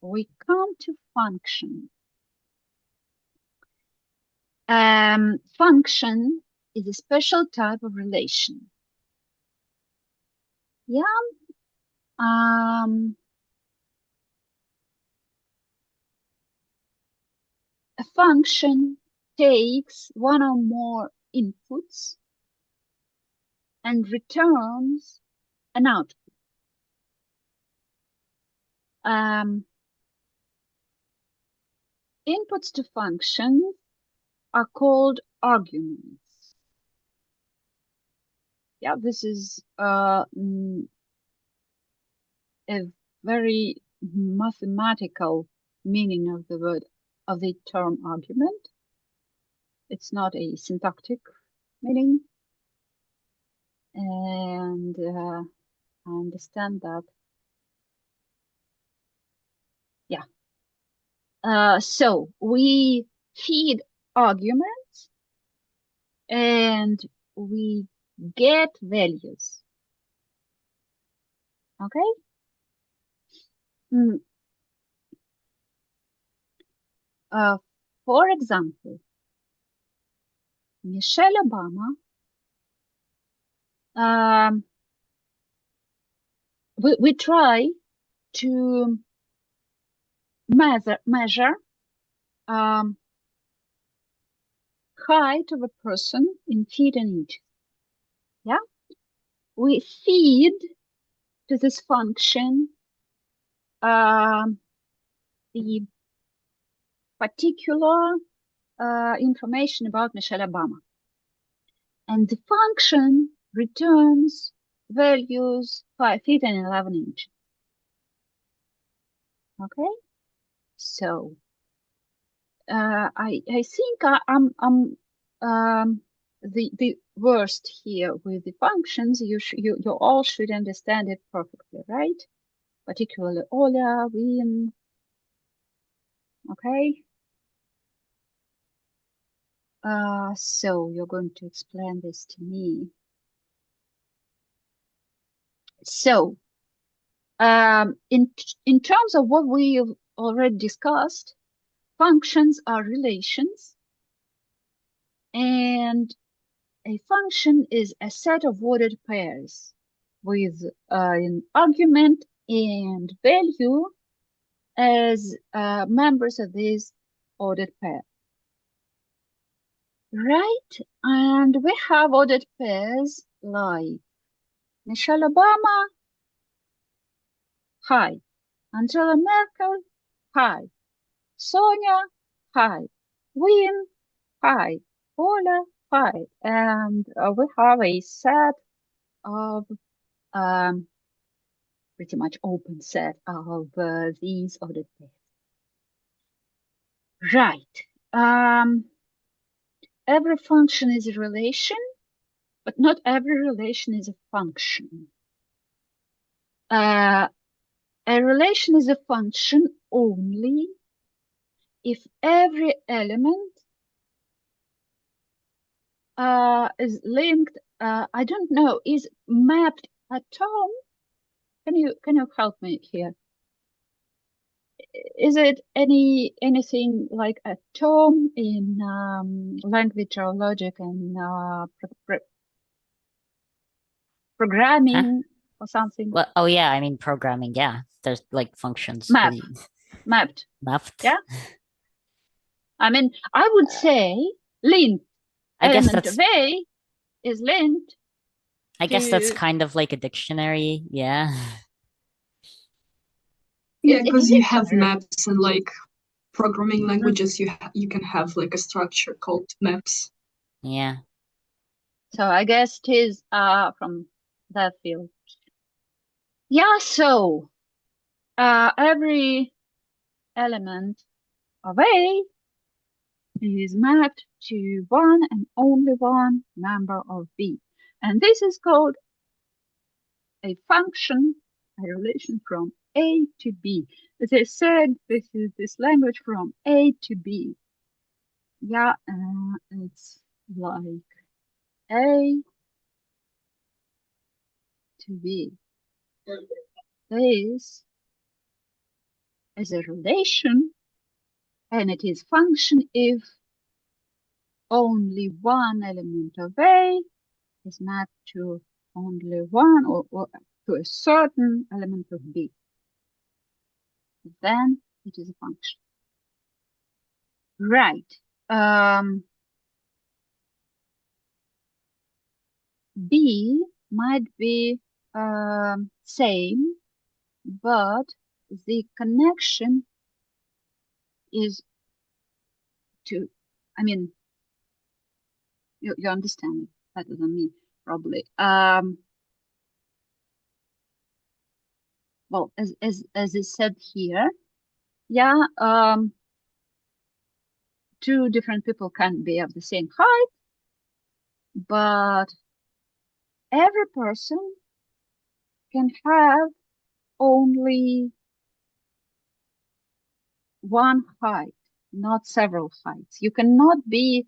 we come to function. Function is a special type of relation. Yeah. A function takes one or more inputs and returns an output. Inputs to functions are called arguments. Yeah, this is a very mathematical meaning of the word, of the term argument. It's not a syntactic meaning. And I understand that. Yeah. So we feed arguments and we get values. Okay? For example, Michelle Obama, we try to measure height of a person in feet and inches. Yeah, we feed to this function the particular information about Michelle Obama, and the function returns values 5 feet and 11 inches. Okay, so I think I'm the worst here with the functions. You all should understand it perfectly, right? Particularly Ola, Wim. Okay. So you're going to explain this to me. So, in terms of what we've already discussed, functions are relations, and a function is a set of ordered pairs with an argument and value as members of this ordered pair. Right? And we have ordered pairs like Michelle Obama, hi. Angela Merkel, hi. Sonia, hi. Wim, hi. Ola, hi. And we have a set of pretty much open set of these ordered pairs. Right. Every function is a relation, but not every relation is a function. A relation is a function only if every element is linked. I don't know, is mapped atom. Can you help me here? Is it anything like atom in language or logic and programming or something? Well, oh yeah, I mean programming. Yeah, there's like functions. Mapped. Mapped. Yeah. I mean, I would say linked. I guess Element that's of A is linked. I guess that's kind of like a dictionary. Yeah. Yeah, because you have maps and like programming languages, you can have like a structure called maps. Yeah. So I guess it is from that field. Yeah, so every element of A is mapped to one and only one member of B. And this is called a function, a relation from A to B. As I said, this is this language from A to B. Yeah, it's like A to B. This is a relation, and it is function if only one element of A is mapped to only one or to a certain element of B. Then it is a function. Right. B might be same, but the connection is to, I mean, you understand it better than me, probably. Well, as is said here, yeah, two different people can be of the same height, but every person can have only one height, not several heights. You cannot be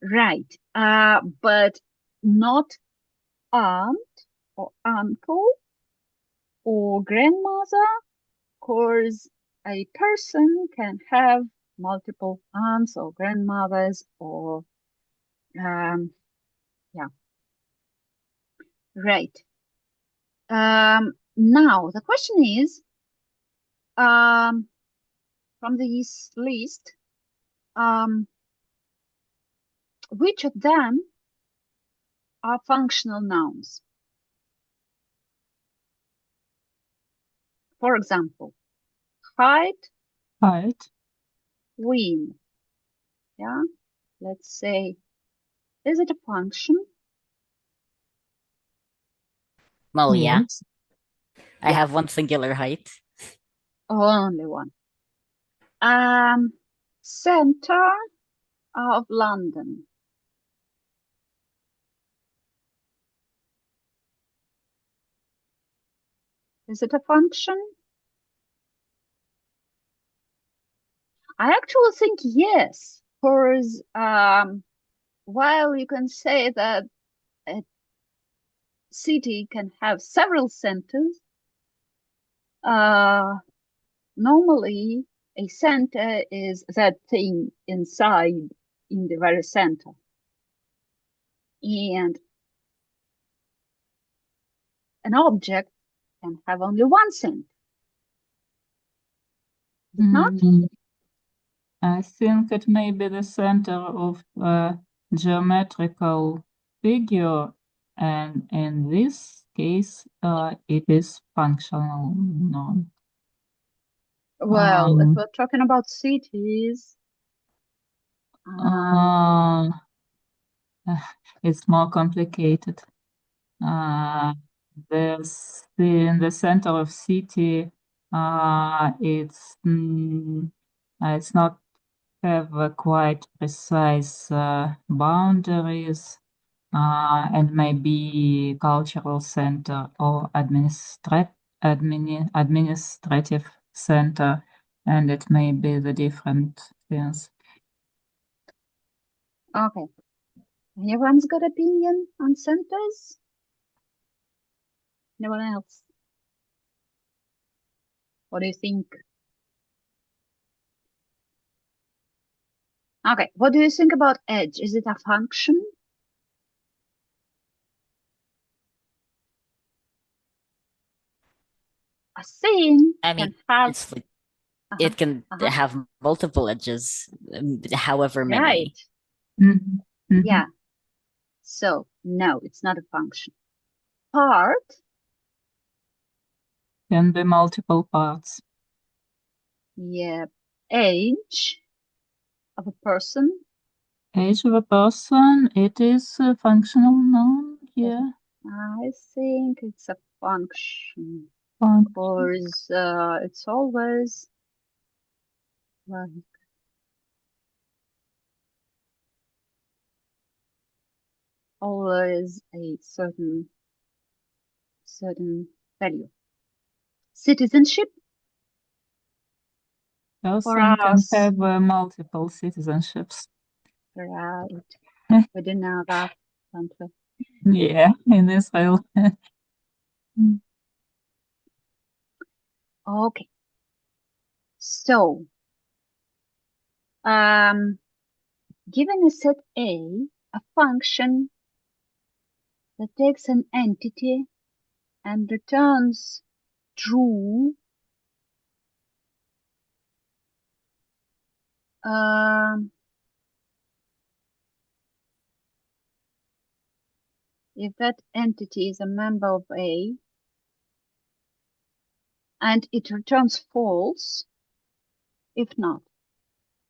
Right. But not aunt or uncle or grandmother, because a person can have multiple aunts or grandmothers or yeah. Right. Now the question is, from this list, which of them are functional nouns? For example, height, Height. win. Yeah, let's say, is it a function? Well, yeah. Yes. I Yeah. have one singular height. Only one. Center of London. Is it a function? I actually think yes, because while you can say that a city can have several centers, normally a center is that thing inside in the very center. And an object can have only one center. Is it not? I think it may be the center of a geometrical figure, and in this case, it is functional noun. Well, if we're talking about cities, it's more complicated. There's in the center of city, it's not have quite precise boundaries, and maybe cultural center or administrative center, and it may be the different things. okay. Anyone's got opinion on centers? No one else? What do you think? Okay, what do you think about edge? Is it a function? A thing I mean, can have... it's like it can have multiple edges, however many. Right. Mm-hmm. Yeah. So, no, it's not a function. Part Can be multiple parts. Yeah. Age of a person. Age of a person, it is a functional noun here. I think it's a function. Function. Because it's always like always a certain value. Citizenship. Person can have multiple citizenships. Right. We didn't know that, don't we? Yeah, in Israel. Okay. So, given a set A, a function that takes an entity and returns true, if that entity is a member of A and it returns false, if not.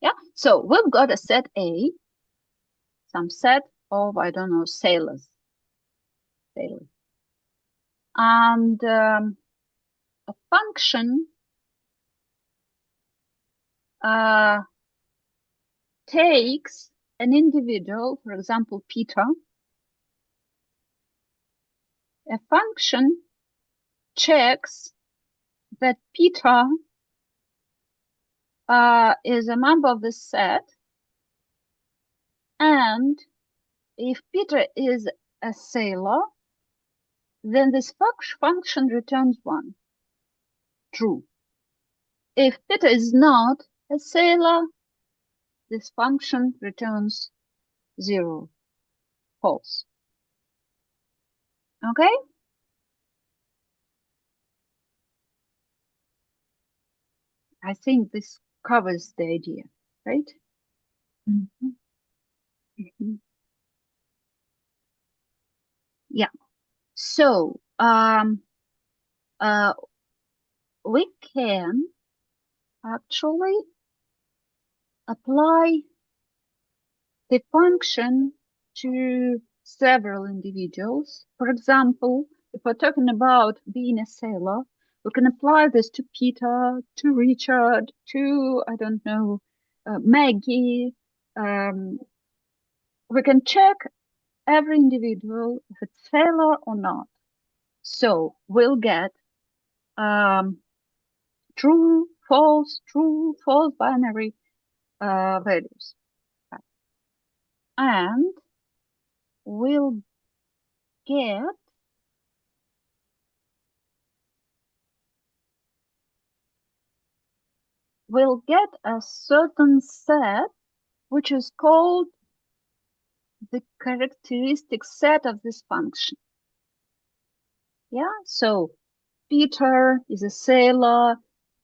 Yeah, so we've got a set A, some set of, I don't know, sailors. And a function takes an individual, for example, Peter. A function checks that Peter is a member of this set, and And if Peter is a sailor, then this function returns 1, true. If Peter is not a sailor, this function returns 0, false. Okay? I think this covers the idea, right? Mhm. Yeah. So we can actually apply the function to several individuals. For example, if we're talking about being a sailor, we can apply this to Peter, to Richard, to, I don't know, Maggie. We can check every individual if it's sailor or not. So we'll get true, false binary values. And we'll get a certain set which is called the characteristic set of this function. Yeah, so Peter is a sailor,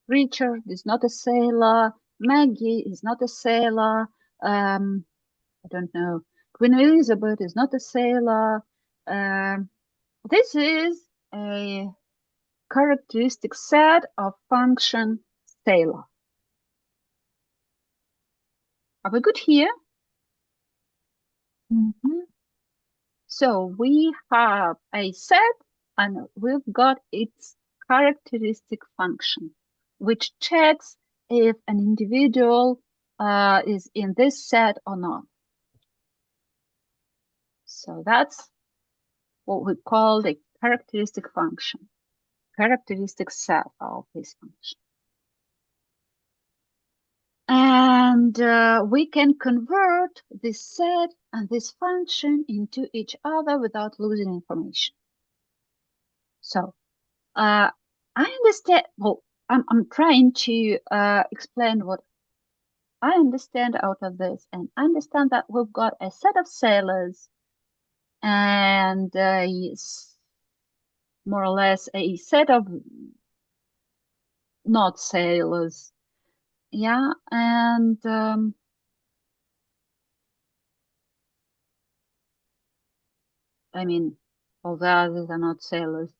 Richard is not a sailor, Maggie is not a sailor, I don't know, Queen Elizabeth is not a sailor. This is a characteristic set of function sailor. Are we good here? Mhm. So we have a set and we've got its characteristic function, which checks if an individual is in this set or not. So that's what we call the characteristic function, characteristic set of this function. And we can convert this set and this function into each other without losing information. So I understand, well, I'm trying to explain what I understand out of this, and I understand that we've got a set of sailors and more or less a set of not sailors. Yeah, and I mean, all the others are not sailors.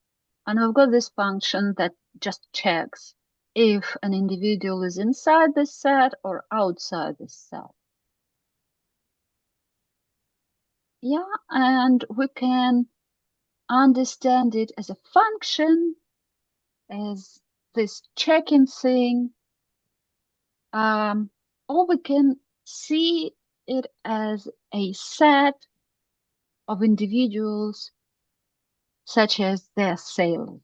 And we've got this function that just checks if an individual is inside this set or outside this set. Yeah, and we can understand it as a function, as this checking thing, or we can see it as a set of individuals such as their sailors.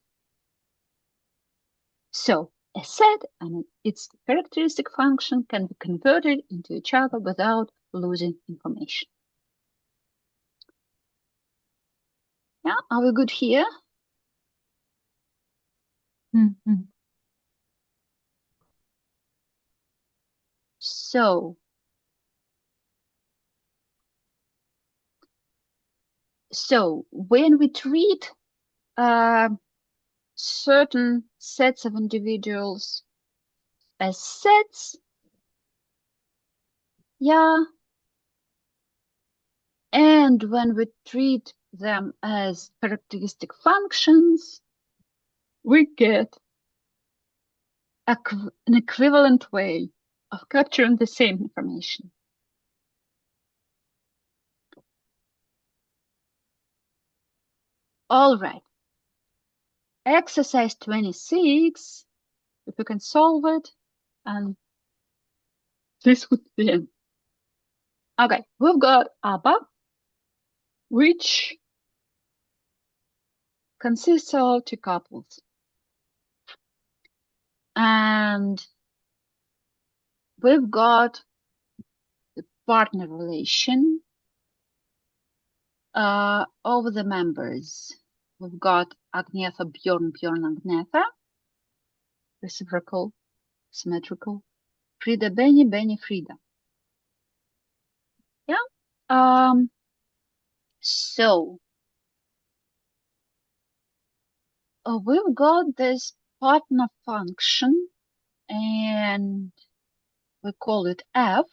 So a set and its characteristic function can be converted into each other without losing information. Yeah, are we good here? Mhm. So when we treat certain sets of individuals as sets, yeah, and when we treat them as characteristic functions, we get an equivalent way of capturing the same information. All right. Exercise 26, if we can solve it, and this would be it. Okay, we've got ABBA, which consists of two couples. And we've got the partner relation, Over the members, we've got Agnetha, Bjorn, Agnetha, reciprocal, symmetrical, Frida, Benny, Frida. Yeah. So we've got this partner function, and we call it F.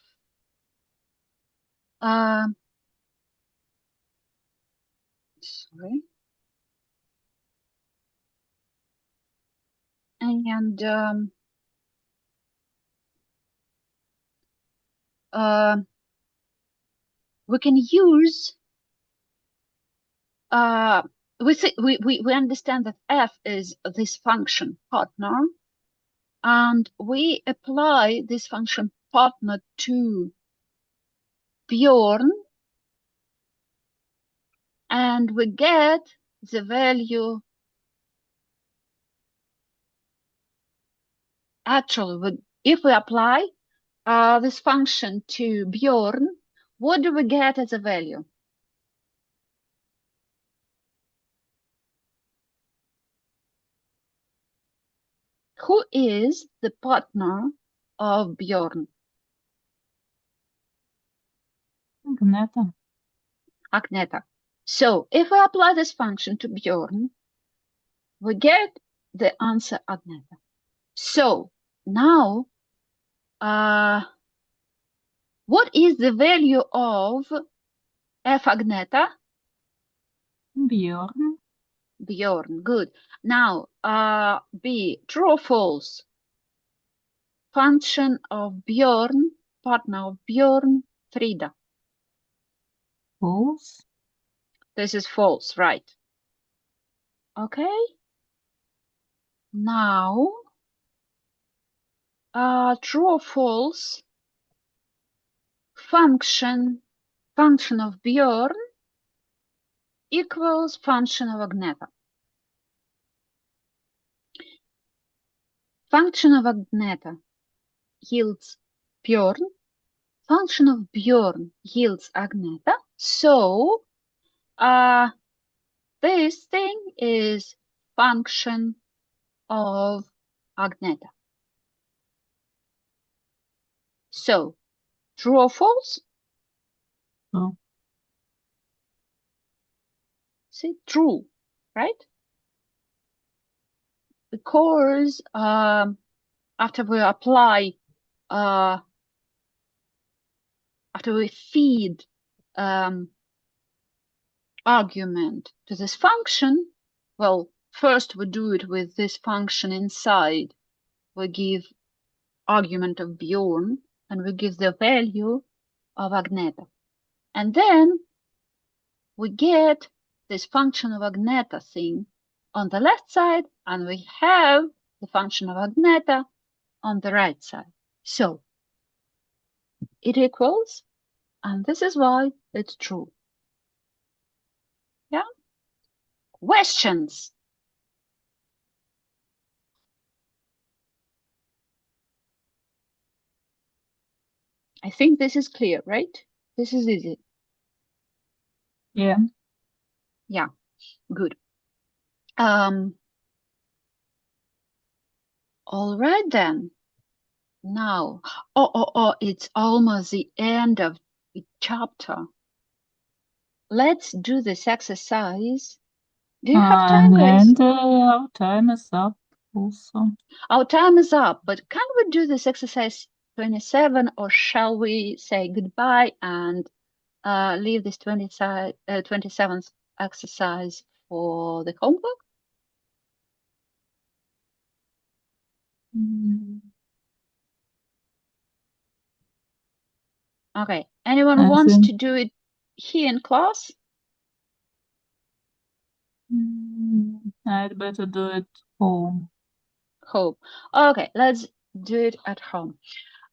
Sorry. And we can use we understand that F is this function partner, and we apply this function partner to Bjorn, and we get the value. Actually, if we apply this function to Bjorn, what do we get as a value? Who is the partner of Bjorn? Agnetha. Agnetha. So if we apply this function to Bjorn, we get the answer Agnetha. So now, what is the value of F Agnetha? Bjorn. Bjorn, good. Now, B, true or false? Function of Bjorn, partner of Bjorn, Frida. False. This is false, right? Okay. Now, true or false? Function of Bjorn equals function of Agnetha. Function of Agnetha yields Bjorn. Function of Bjorn yields Agnetha. So, this thing is function of Agnetha. So, true or false? True. See, true, right? Because after we apply, after we feed argument to this function, well, first we do it with this function inside. We give argument of Bjorn, and we give the value of Agnetha. And then we get this function of Agnetha thing on the left side, and we have the function of Agnetha on the right side. So it equals, and this is why it's true. Yeah? Questions? I think this is clear, right? This is easy. Yeah. Yeah, good. All right then. Now, it's almost the end of the chapter. Let's do this exercise. Do you have time, guys? And our time is up also. Our time is up, but can we do this exercise 27, or shall we say goodbye and leave this 27th exercise for the homework? Okay, anyone I wants think- to do it here in class? I'd better do it home. Home. Okay, let's do it at home.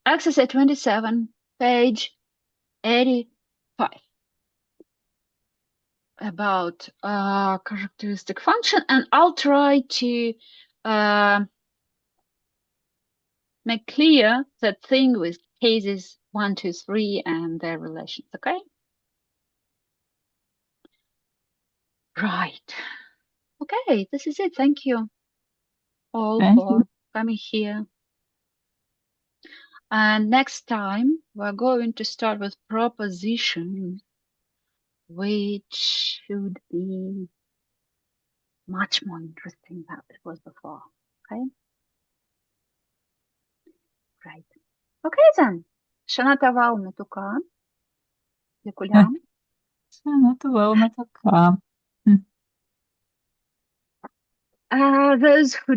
Exercise 27, page 85. About characteristic function, and I'll try to make clear that thing with cases 1, 2, 3 and their relations, okay? Right. Okay, this is it. Thank you all Thank for coming here. And next time we're going to start with proposition, which should be much more interesting than it was before. Okay? Right. Okay then. שנה טובה ומתוקה לכולם. שנה טובה ומתוקה. Those who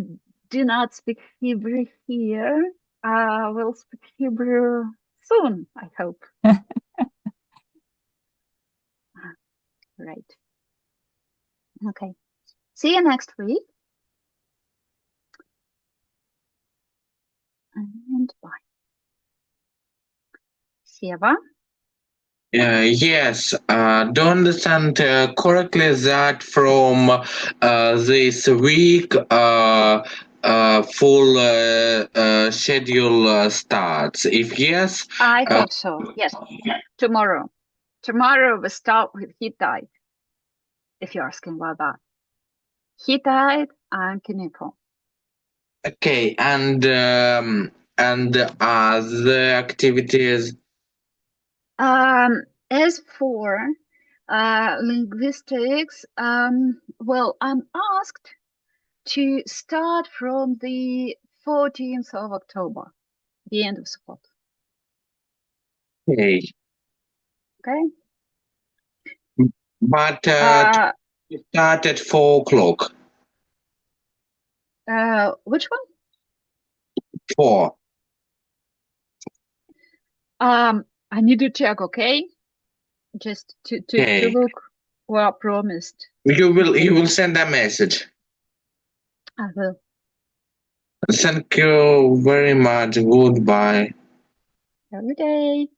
do not speak Hebrew here will speak Hebrew soon, I hope. Right. Okay. See you next week. And bye. Seva? Yes, don't understand correctly that from this week full schedule starts. If yes, I thought so. Yes. Tomorrow. Tomorrow we start with Hittite. If you're asking about that. Hittite and Cuneiform. okay, and other activities. As for linguistics, well, I'm asked to start from the 14th of October, the end of support. Okay, Okay. but start at 4 o'clock. Which one? 4. I need to check, okay? Just to Okay. look what I promised. You will send a message. I will. Thank you very much. Goodbye. Every day.